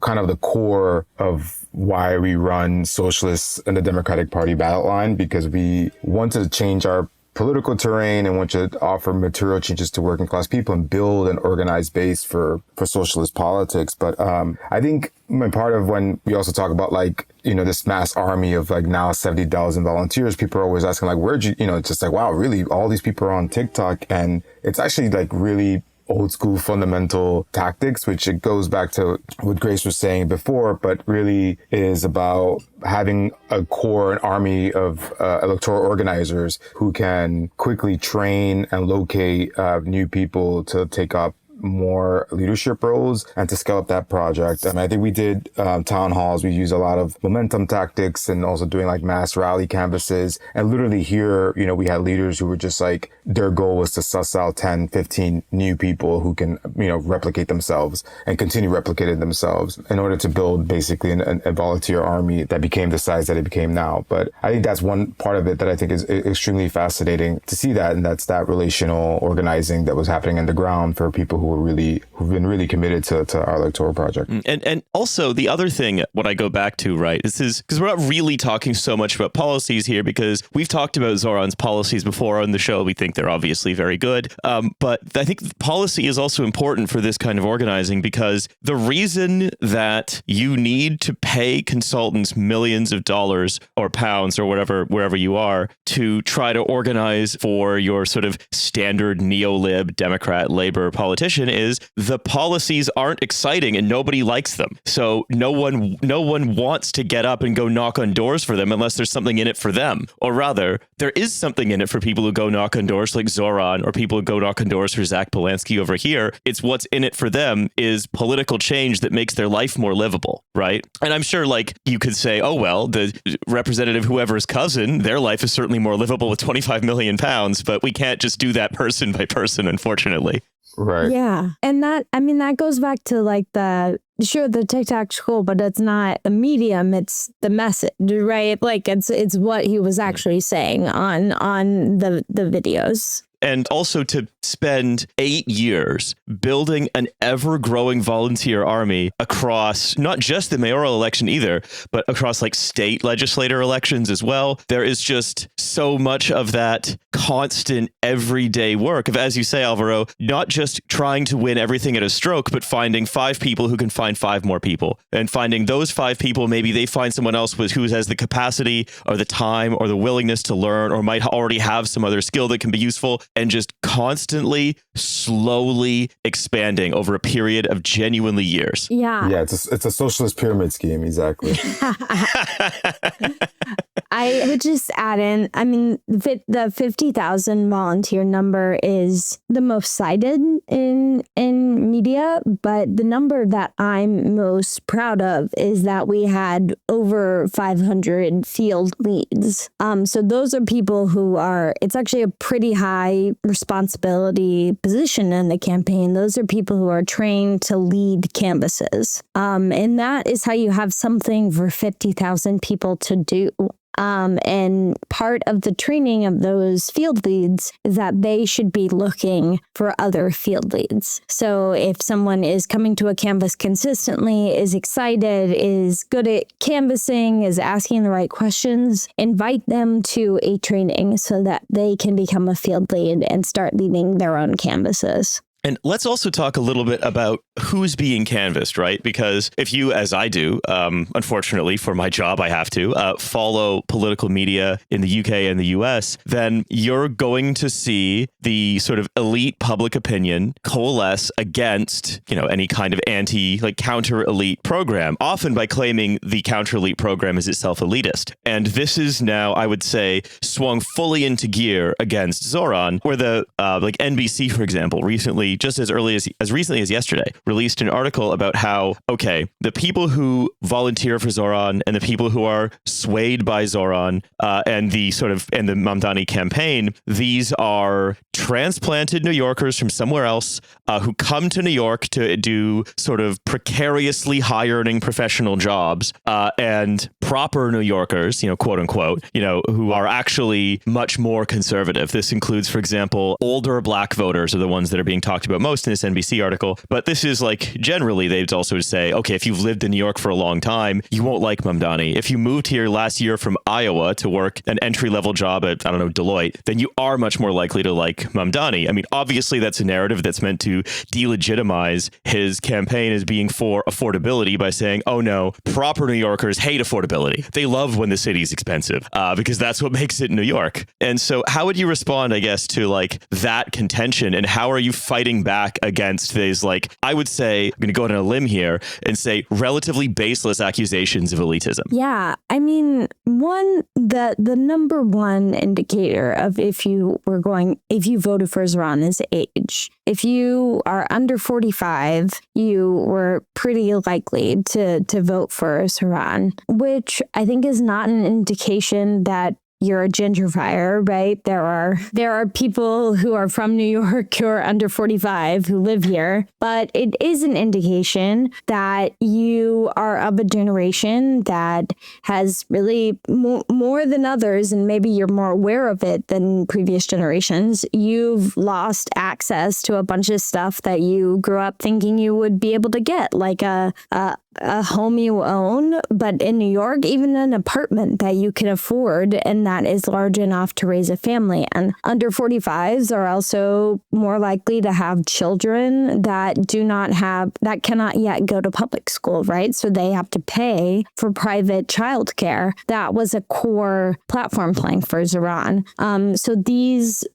kind of the core of why we run Socialists in the Democratic Party battle line, because we want to change our political terrain and want to offer material changes to working class people and build an organized base for socialist politics. But I think part of when we also talk about like, this mass army of like now 70,000 volunteers, people are always asking like, where'd you, it's just like, wow, really, all these people are on TikTok. And it's actually like really old school fundamental tactics, which it goes back to what Grace was saying before, but really is about having a core, an army of electoral organizers who can quickly train and locate new people to take up more leadership roles and to scale up that project. I think we did town halls. We used a lot of momentum tactics and also doing like mass rally canvases. And literally here, we had leaders who were just like, their goal was to suss out 10, 15 new people who can, replicate themselves and continue replicating themselves in order to build basically a volunteer army that became the size that it became now. But I think that's one part of it that I think is extremely fascinating to see that. And that's that relational organizing that was happening in the ground for people who've been really committed to our electoral project.
And also the other thing, what I go back to, right, this is because we're not really talking so much about policies here because we've talked about Zoran's policies before on the show. We think they're obviously very good. But I think policy is also important for this kind of organizing because the reason that you need to pay consultants millions of dollars or pounds or whatever, wherever you are, to try to organize for your sort of standard neo-lib Democrat Labor politician is the policies aren't exciting and nobody likes them. So no one wants to get up and go knock on doors for them unless there's something in it for them. Or rather, there is something in it for people who go knock on doors like Zoran or people who go knock on doors for Zach Polanski over here. It's what's in it for them is political change that makes their life more livable, right? And I'm sure like you could say, oh, well, the representative, whoever's cousin, their life is certainly more livable with 25 million pounds, but we can't just do that person by person, unfortunately.
Right.
Yeah. And that goes back to like the TikTok's cool, but it's not the medium, it's the message, right? Like it's what he was actually saying on the videos.
And also to spend 8 years building an ever-growing volunteer army across not just the mayoral election either, but across like state legislator elections as well. There is just so much of that constant everyday work of, as you say, Álvaro, not just trying to win everything at a stroke, but finding 5 people who can find 5 more people and finding those 5 people. Maybe they find someone else who has the capacity or the time or the willingness to learn or might already have some other skill that can be useful. And just constantly, slowly expanding over a period of genuinely years.
Yeah.
Yeah, it's a socialist pyramid scheme, exactly.
I would just add in, the 50,000 volunteer number is the most cited in media, but the number that I'm most proud of is that we had over 500 field leads. So those are people who it's actually a pretty high responsibility position in the campaign. Those are people who are trained to lead canvases. And that is how you have something for 50,000 people to do. And part of the training of those field leads is that they should be looking for other field leads. So if someone is coming to a canvas consistently, is excited, is good at canvassing, is asking the right questions, invite them to a training so that they can become a field lead and start leading their own canvases.
And let's also talk a little bit about who's being canvassed, right? Because if you, as I do, unfortunately for my job, I have to follow political media in the UK and the US, then you're going to see the sort of elite public opinion coalesce against, any kind of counter-elite program, often by claiming the counter-elite program is itself elitist. And this is now, I would say, swung fully into gear against Zoran, where the NBC, for example, recently, just as recently as yesterday, released an article about how, the people who volunteer for Zoran and the people who are swayed by Zoran and the Mamdani campaign, these are transplanted New Yorkers from somewhere else who come to New York to do sort of precariously high-earning professional jobs and proper New Yorkers, quote unquote, who are actually much more conservative. This includes, for example, older black voters are the ones that are being talked about most in this NBC article. But this is generally they'd also say, if you've lived in New York for a long time, you won't like Mamdani. If you moved here last year from Iowa to work an entry-level job at, Deloitte, then you are much more likely to like Mamdani. Obviously that's a narrative that's meant to delegitimize his campaign as being for affordability by saying, oh no, proper New Yorkers hate affordability. They love when the city's expensive because that's what makes it New York. And so how would you respond, I guess, to that contention, and how are you fighting fighting back against these, like, I would say, I'm going to go on a limb here and say relatively baseless accusations of elitism.
Yeah. I mean, the number one indicator of if you voted for Zoran is age. If you are under 45, you were pretty likely to vote for Zoran, which I think is not an indication that you're a gentrifier, right? There are people who are from New York who are under 45 who live here, but it is an indication that you are of a generation that has really more than others, and maybe you're more aware of it than previous generations. You've lost access to a bunch of stuff that you grew up thinking you would be able to get, like a home you own, but in New York, even an apartment that you can afford and that is large enough to raise a family. And under 45s are also more likely to have children that cannot yet go to public school, right? So they have to pay for private childcare. That was a core platform plank for Zoran.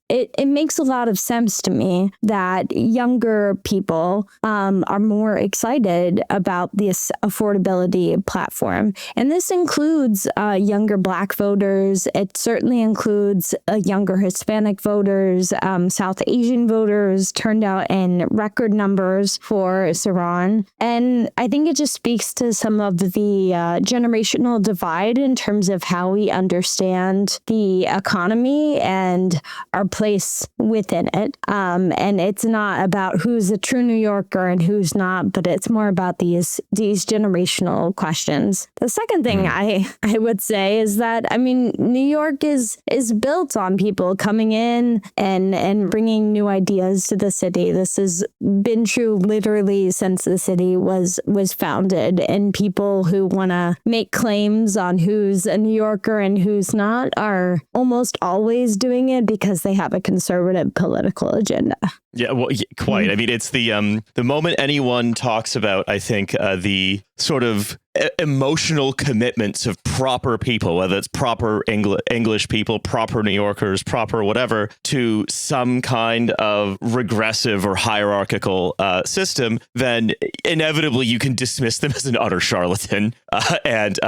It makes a lot of sense to me that younger people are more excited about this affordability platform. And this includes younger Black voters. It certainly includes younger Hispanic voters. South Asian voters turned out in record numbers for Zoran. And I think it just speaks to some of the generational divide in terms of how we understand the economy and our place within it. And it's not about who's a true New Yorker and who's not, but it's more about these generational questions. The second thing I would say is that, I mean, New York is built on people coming in and bringing new ideas to the city. This has been true literally since the city was founded, and people who want to make claims on who's a New Yorker and who's not are almost always doing it because they have a conservative political agenda.
Yeah, well, quite. I mean, it's the moment anyone talks about, I think, the sort of emotional commitments of proper people, whether it's proper English people, proper New Yorkers, proper whatever, to some kind of regressive or hierarchical system, then inevitably you can dismiss them as an utter charlatan and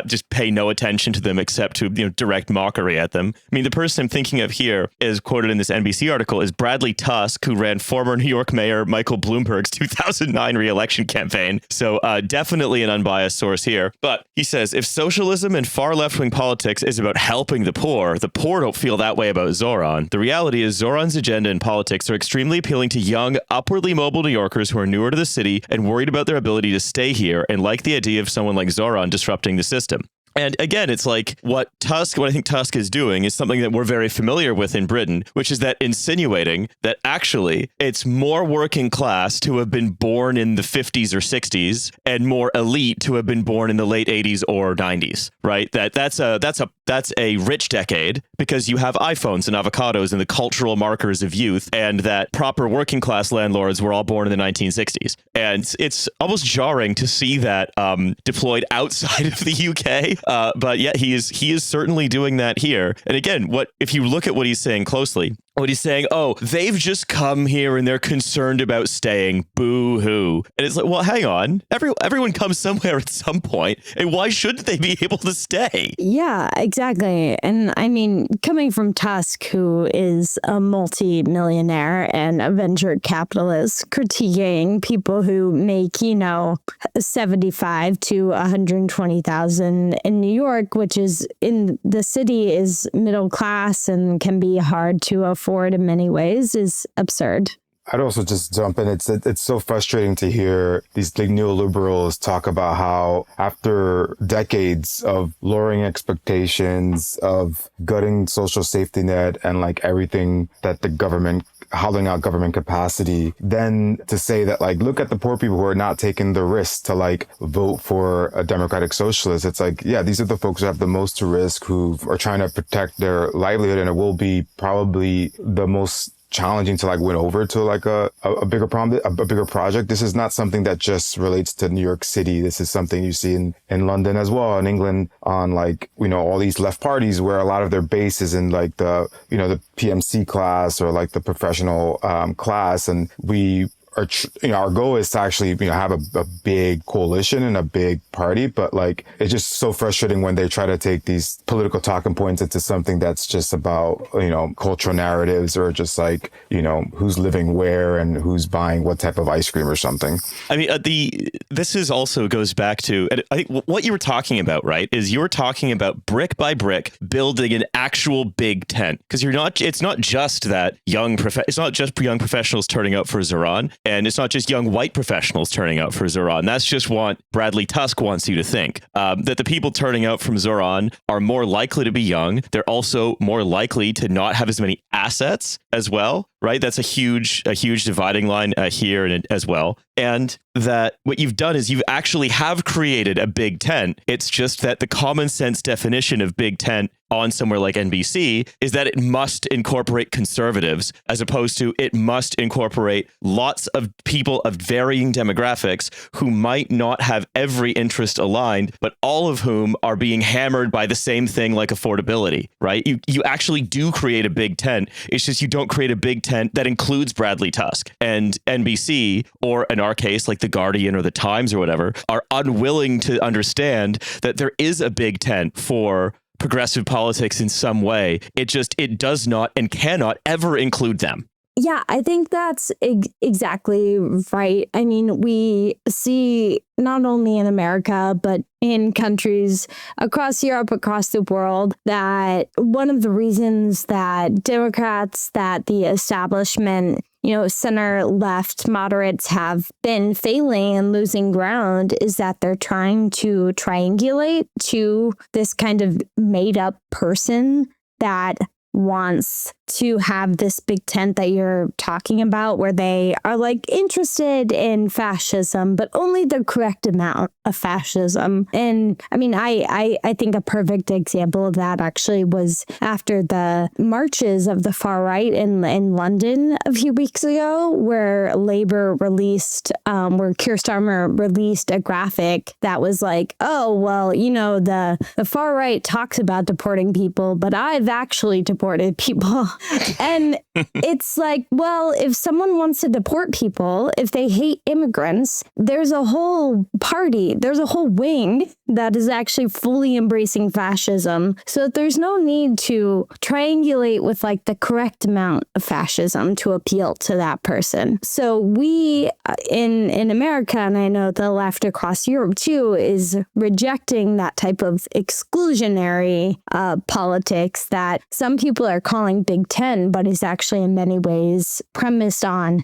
just pay no attention to them except to direct mockery at them. I mean, the person I'm thinking of here is quoted in this NBC article is Bradley Tusk, who ran former New York Mayor Michael Bloomberg's 2009 re-election campaign. So definitely an unbiased source here. But he says, if socialism and far left-wing politics is about helping the poor don't feel that way about Zoran. The reality is Zoran's agenda and politics are extremely appealing to young, upwardly mobile New Yorkers who are newer to the city and worried about their ability to stay here and like the idea of someone like Zoran disrupting the system. And again, it's like what I think Tusk is doing is something that we're very familiar with in Britain, which is that insinuating that actually it's more working class to have been born in the 50s or 60s and more elite to have been born in the late 80s or 90s, right? That's a rich decade because you have iPhones and avocados and the cultural markers of youth, and that proper working class landlords were all born in the 1960s. And it's almost jarring to see that deployed outside of the UK. But yet he is certainly doing that here. And again, if you look at what he's saying closely, what he's saying, they've just come here and they're concerned about staying. Boo-hoo. And it's like, well, hang on. Everyone comes somewhere at some point. And why shouldn't they be able to stay?
Yeah, exactly. And I mean, coming from Tusk, who is a multi-millionaire and a venture capitalist, critiquing people who make, 75 to 120,000 in New York, which is in the city is middle class and can be hard to afford in many ways, is absurd.
I'd also just jump in. It's so frustrating to hear these big neoliberals talk about how after decades of lowering expectations, of gutting social safety net and like everything that the government, hollowing out government capacity, then to say that like, look at the poor people who are not taking the risk to like vote for a democratic socialist. It's like, yeah, these are the folks who have the most to risk, who are trying to protect their livelihood, and it will be probably the most challenging to like win over to like a bigger problem, a bigger project. This is not something that just relates to New York City. This is something you see in London as well, in England, on like, all these left parties where a lot of their base is in like the PMC class or like the professional class. And we are, our goal is to actually, have a big coalition and a big party, but like, it's just so frustrating when they try to take these political talking points into something that's just about, cultural narratives, or just like, who's living where and who's buying what type of ice cream or something. I mean,
this is also goes back to, I think what you were talking about, right, is you were talking about brick by brick building an actual big tent, because it's not just that it's not just young professionals turning out for Zoran. And it's not just young white professionals turning out for Zoran. That's just what Bradley Tusk wants you to think. That the people turning out from Zoran are more likely to be young. They're also more likely to not have as many assets as well, right? That's a huge dividing line here and as well. And that what you've done is you've actually have created a big tent. It's just that the common sense definition of big tent on somewhere like NBC is that it must incorporate conservatives, as opposed to it must incorporate lots of people of varying demographics who might not have every interest aligned, but all of whom are being hammered by the same thing, like affordability, right? You actually do create a big tent. It's just you don't create a big tent that includes Bradley Tusk. And NBC, or in our case, like The Guardian or The Times or whatever, are unwilling to understand that there is a big tent for progressive politics in some way. It does not and cannot ever include them.
Yeah, I think that's exactly right. I mean, we see not only in America, but in countries across Europe, across the world, that one of the reasons that Democrats, that the establishment, center left moderates have been failing and losing ground is that they're trying to triangulate to this kind of made up person that wants to have this big tent that you're talking about, where they are like interested in fascism, but only the correct amount of fascism. And I mean, I think a perfect example of that actually was after the marches of the far right in London a few weeks ago, where Labour released, where Keir Starmer released a graphic that was like, oh, well, the far right talks about deporting people, but I've actually deported people. And it's like, well, if someone wants to deport people, if they hate immigrants, there's a whole party, there's a whole wing that is actually fully embracing fascism. So there's no need to triangulate with like the correct amount of fascism to appeal to that person. So we in America, and I know the left across Europe too, is rejecting that type of exclusionary politics that some people are calling Big Ten, but is actually in many ways premised on,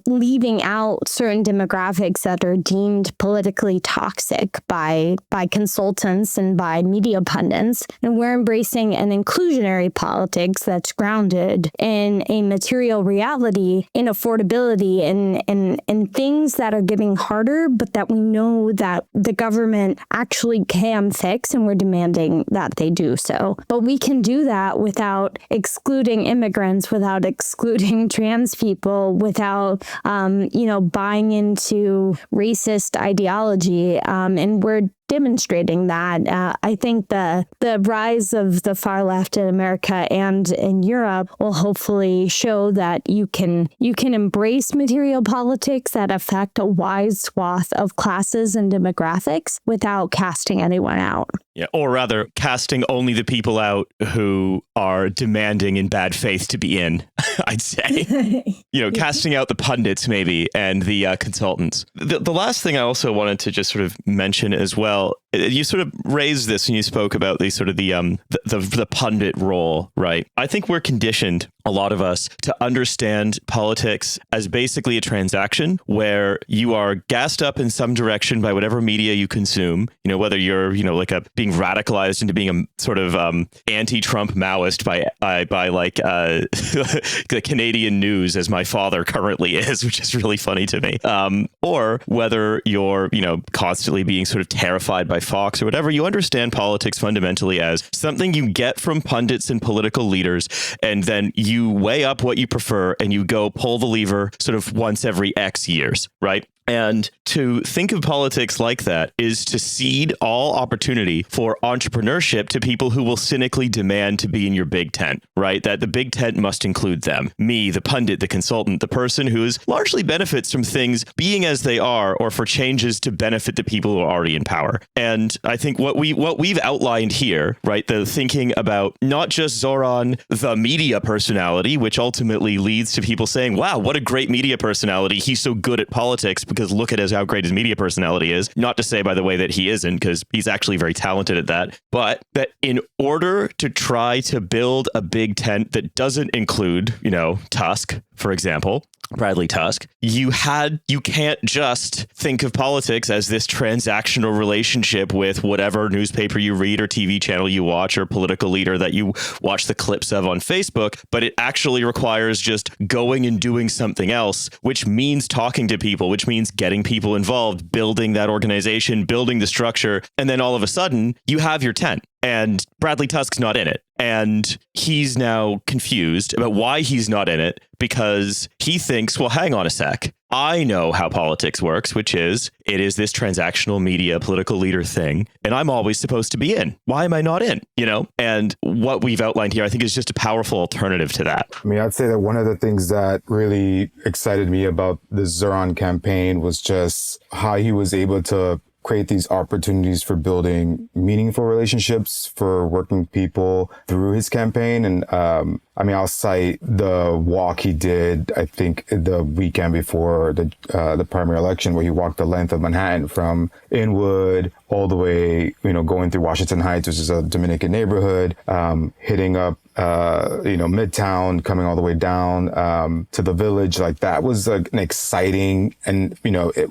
leaving out certain demographics that are deemed politically toxic by consultants and by media pundits. And we're embracing an inclusionary politics that's grounded in a material reality, in affordability, and things that are getting harder, but that we know that the government actually can fix, and we're demanding that they do so. But we can do that without excluding immigrants, without excluding trans people, without, buying into racist ideology. And we're demonstrating that. I think the rise of the far left in America and in Europe will hopefully show that you can embrace material politics that affect a wide swath of classes and demographics without casting anyone out.
Yeah, or rather, casting only the people out who are demanding in bad faith to be in, I'd say. Casting out the pundits, maybe, and the consultants. The last thing I also wanted to just sort of mention as well, you sort of raised this when you spoke about the sort of the pundit role, right? I think we're conditioned, a lot of us, to understand politics as basically a transaction where you are gassed up in some direction by whatever media you consume, whether you're, like being radicalized into being a sort of anti-Trump Maoist by like the Canadian news as my father currently is, which is really funny to me. Or whether you're, constantly being sort of terrified by Fox or whatever, you understand politics fundamentally as something you get from pundits and political leaders, and then you weigh up what you prefer and you go pull the lever sort of once every X years, right? And to think of politics like that is to cede all opportunity for entrepreneurship to people who will cynically demand to be in your big tent, right? That the big tent must include them, me, the pundit, the consultant, the person who largely benefits from things being as they are, or for changes to benefit the people who are already in power. And I think what we've outlined here, right, the thinking about not just Zoran, the media personality, which ultimately leads to people saying, wow, what a great media personality. He's so good at politics, because look at how great his media personality is. Not to say, by the way, that he isn't, because he's actually very talented at that. But that in order to try to build a big tent that doesn't include, Tusk, for example, Bradley Tusk, you can't just think of politics as this transactional relationship with whatever newspaper you read or TV channel you watch or political leader that you watch the clips of on Facebook, but it actually requires just going and doing something else, which means talking to people, which means getting people involved, building that organization, building the structure, and then all of a sudden you have your tent. And Bradley Tusk's not in it. And he's now confused about why he's not in it, because he thinks, well, hang on a sec. I know how politics works, which is it is this transactional media political leader thing, and I'm always supposed to be in. Why am I not in? And what we've outlined here, I think, is just a powerful alternative to that.
I mean, I'd say that one of the things that really excited me about the Zoran campaign was just how he was able to create these opportunities for building meaningful relationships for working people through his campaign. And I'll cite the walk he did, I think, the weekend before the primary election, where he walked the length of Manhattan from Inwood all the way, going through Washington Heights, which is a Dominican neighborhood, hitting up Midtown, coming all the way down to the Village. Like, that was an exciting, and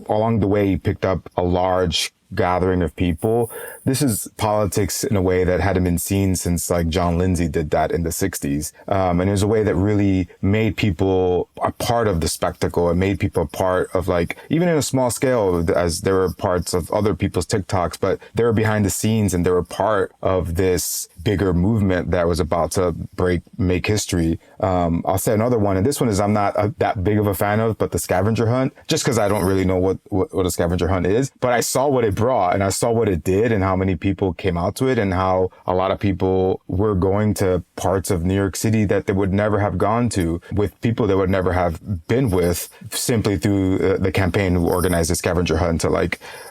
along the way he picked up a large gathering of people. This is politics in a way that hadn't been seen since like John Lindsay did that in the 60s. And it was a way that really made people a part of the spectacle. It made people a part of, like, even in a small scale, as there were parts of other people's TikToks, but they were behind the scenes and they were part of this bigger movement that was about to make history. I'll say another one, and this one is I'm not that big of a fan of, but the scavenger hunt, just because I don't really know what a scavenger hunt is, but I saw what it brought and I saw what it did and how many people came out to it and how a lot of people were going to parts of New York City that they would never have gone to, with people they would never have been with, simply through the campaign who organized the scavenger hunt to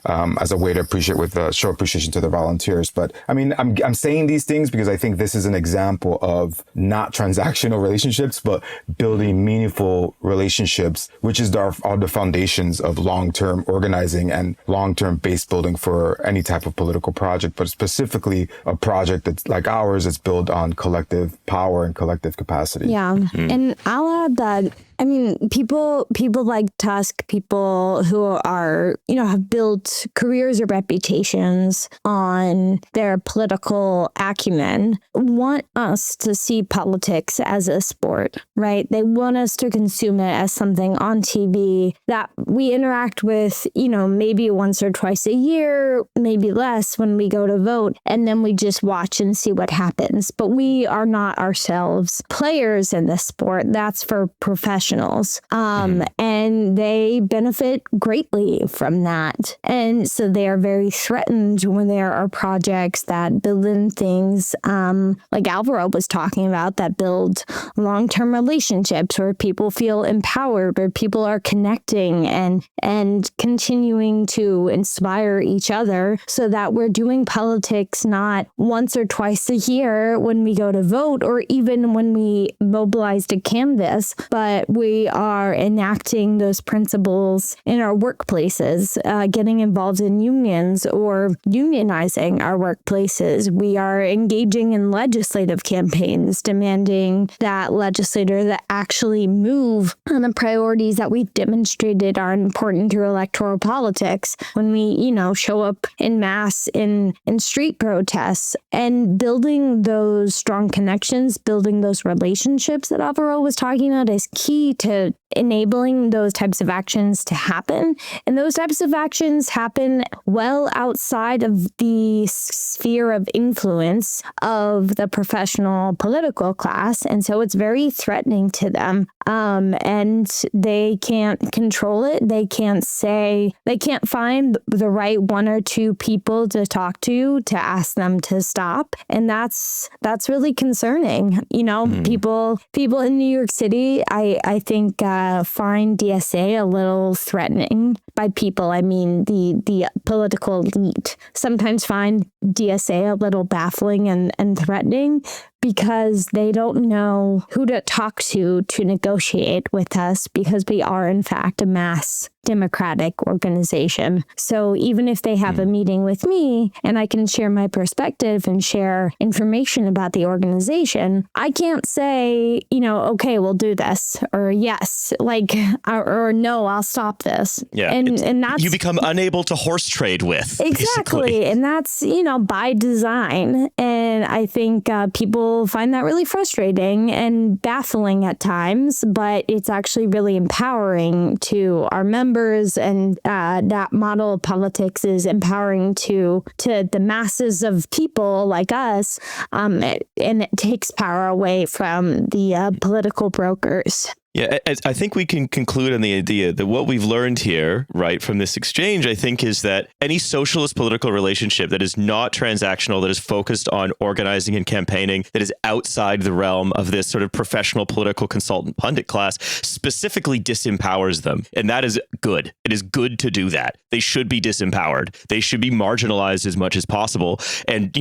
as a way to show appreciation to the volunteers. But I mean, I'm saying these things because I think this is an example of not transactional relationships, but building meaningful relationships, which is all the foundations of long-term organizing and long-term base building for any type of political project, but specifically a project that's like ours, that's built on collective power and collective capacity.
Yeah. And I'll add that, I mean, people like Tusk, people who are, have built careers or reputations on their political acumen, want us to see politics as a sport, right? They want us to consume it as something on TV that we interact with, maybe once or twice a year, maybe less when we go to vote, and then we just watch and see what happens. But we are not ourselves players in this sport. That's for professionals. And they benefit greatly from that. And so they are very threatened when there are projects that build in things like Álvaro was talking about, that build long-term relationships where people feel empowered, where people are connecting and continuing to inspire each other, so that we're doing politics not once or twice a year when we go to vote or even when we mobilize to canvass, but we are enacting applying those principles in our workplaces, getting involved in unions or unionizing our workplaces. We are engaging in legislative campaigns, demanding that legislators that actually move on the priorities that we've demonstrated are important through electoral politics. When we, show up in mass in street protests, and building those strong connections, building those relationships that Álvaro was talking about is key to enabling those types of actions to happen. And those types of actions happen well outside of the sphere of influence of the professional political class. And so it's very threatening to them. And they can't control it. They can't find the right one or two people to talk to ask them to stop. And that's really concerning. People in New York City, I think, find DSA a little threatening. By people, I mean the political elite sometimes find DSA a little baffling and threatening because they don't know who to talk to negotiate with us, because we are, in fact, a mass democratic organization. So even if they have a meeting with me and I can share my perspective and share information about the organization, I can't say, okay, we'll do this, or yes, or no, I'll stop this.
Yeah.
And that's,
you become unable to horse trade with.
Exactly.
Basically.
And that's, by design. And I think people find that really frustrating and baffling at times, but it's actually really empowering to our members. And that model of politics is empowering to the masses of people like us. And it takes power away from the political brokers.
Yeah, I think we can conclude on the idea that what we've learned here, right, from this exchange, I think, is that any socialist political relationship that is not transactional, that is focused on organizing and campaigning, that is outside the realm of this sort of professional political consultant pundit class, specifically disempowers them. And that is good. It is good to do that. They should be disempowered. They should be marginalized as much as possible and,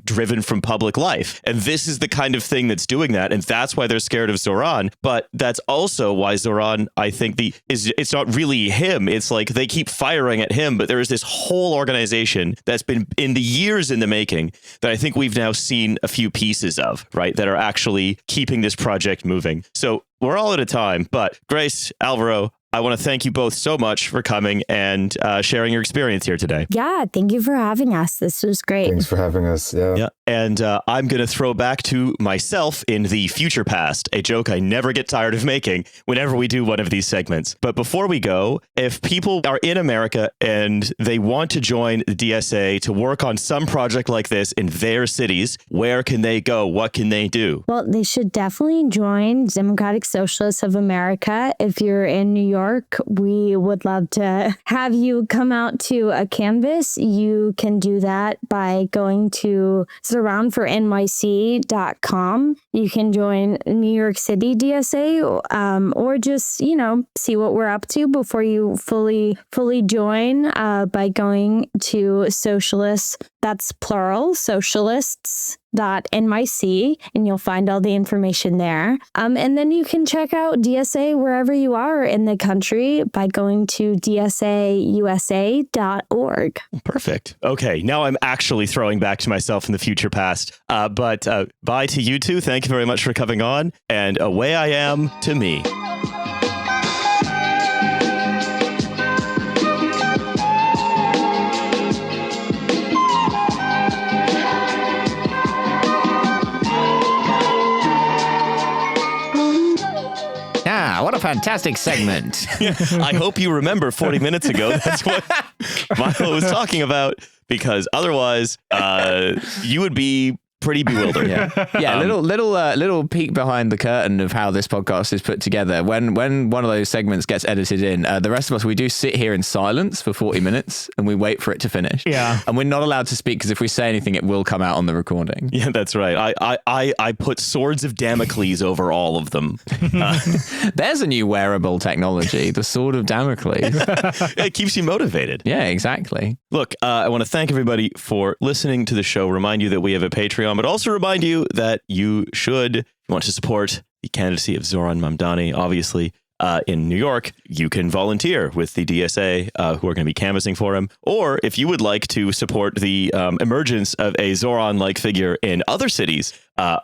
driven from public life. And this is the kind of thing that's doing that. And that's why they're scared of Zoran. But that's also why Zoran, I think, it's not really him. It's like they keep firing at him, but there is this whole organization that's been in the years in the making that I think we've now seen a few pieces of, right, that are actually keeping this project moving. So we're all at a time, but Grace, Álvaro, I want to thank you both so much for coming and sharing your experience here today.
Yeah, thank you for having us. This was great.
Thanks for having us. Yeah.
And I'm going to throw back to myself in the future past, a joke I never get tired of making whenever we do one of these segments. But before we go, if people are in America and they want to join the DSA to work on some project like this in their cities, where can they go? What can they do?
Well, they should definitely join Democratic Socialists of America. If you're in New York, we would love to have you come out to a canvas. You can do that by going to surroundfornyc.com. You can join New York City DSA, or just, see what we're up to before you fully join by going to Socialists. That's plural, socialists.nyc, and you'll find all the information there. And then you can check out DSA wherever you are in the country by going to dsausa.org.
Perfect. Okay, now I'm actually throwing back to myself in the future past. But bye to you two. Thank you very much for coming on. And away I am to me.
What a fantastic segment.
I hope you remember 40 minutes ago. That's what Milo was talking about, because otherwise you would be pretty bewildered.
Yeah. Little peek behind the curtain of how this podcast is put together. When one of those segments gets edited in, the rest of us, we do sit here in silence for 40 minutes and we wait for it to finish.
Yeah.
And we're not allowed to speak because if we say anything, it will come out on the recording.
Yeah, that's right. I put swords of Damocles over all of them.
There's a new wearable technology, the sword of Damocles.
It keeps you motivated.
Yeah, exactly.
Look, I want to thank everybody for listening to the show. Remind you that we have a Patreon, but also remind you that you should, if you want to support the candidacy of Zoran Mamdani, obviously, in New York, you can volunteer with the DSA who are going to be canvassing for him. Or if you would like to support the emergence of a Zoran-like figure in other cities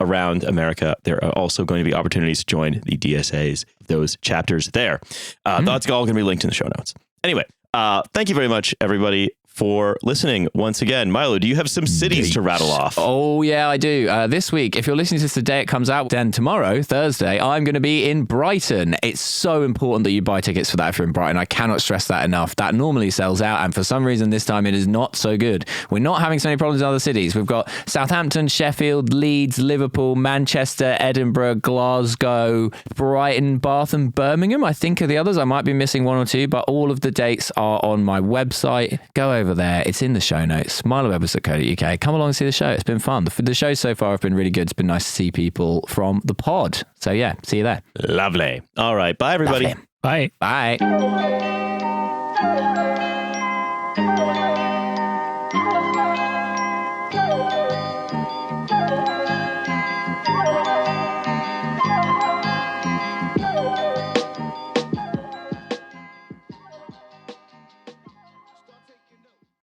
around America, there are also going to be opportunities to join the DSAs, those chapters there. That's all going to be linked in the show notes. Anyway, thank you very much, everybody, for listening once again. Milo, do you have some cities to rattle off?
Oh, yeah, I do. This week, if you're listening to this the day it comes out, then tomorrow, Thursday, I'm going to be in Brighton. It's so important that you buy tickets for that if you're in Brighton. I cannot stress that enough. That normally sells out, and for some reason this time it is not so good. We're not having so many problems in other cities. We've got Southampton, Sheffield, Leeds, Liverpool, Manchester, Edinburgh, Glasgow, Brighton, Bath and Birmingham, I think are the others. I might be missing one or two, but all of the dates are on my website. Go over there. It's in the show notes. MiloWebbers.co.uk. Come along and see the show. It's been fun. The shows so far have been really good. It's been nice to see people from the pod. So yeah, see you there.
Lovely. All right. Bye, everybody.
Lovely.
Bye.
Bye.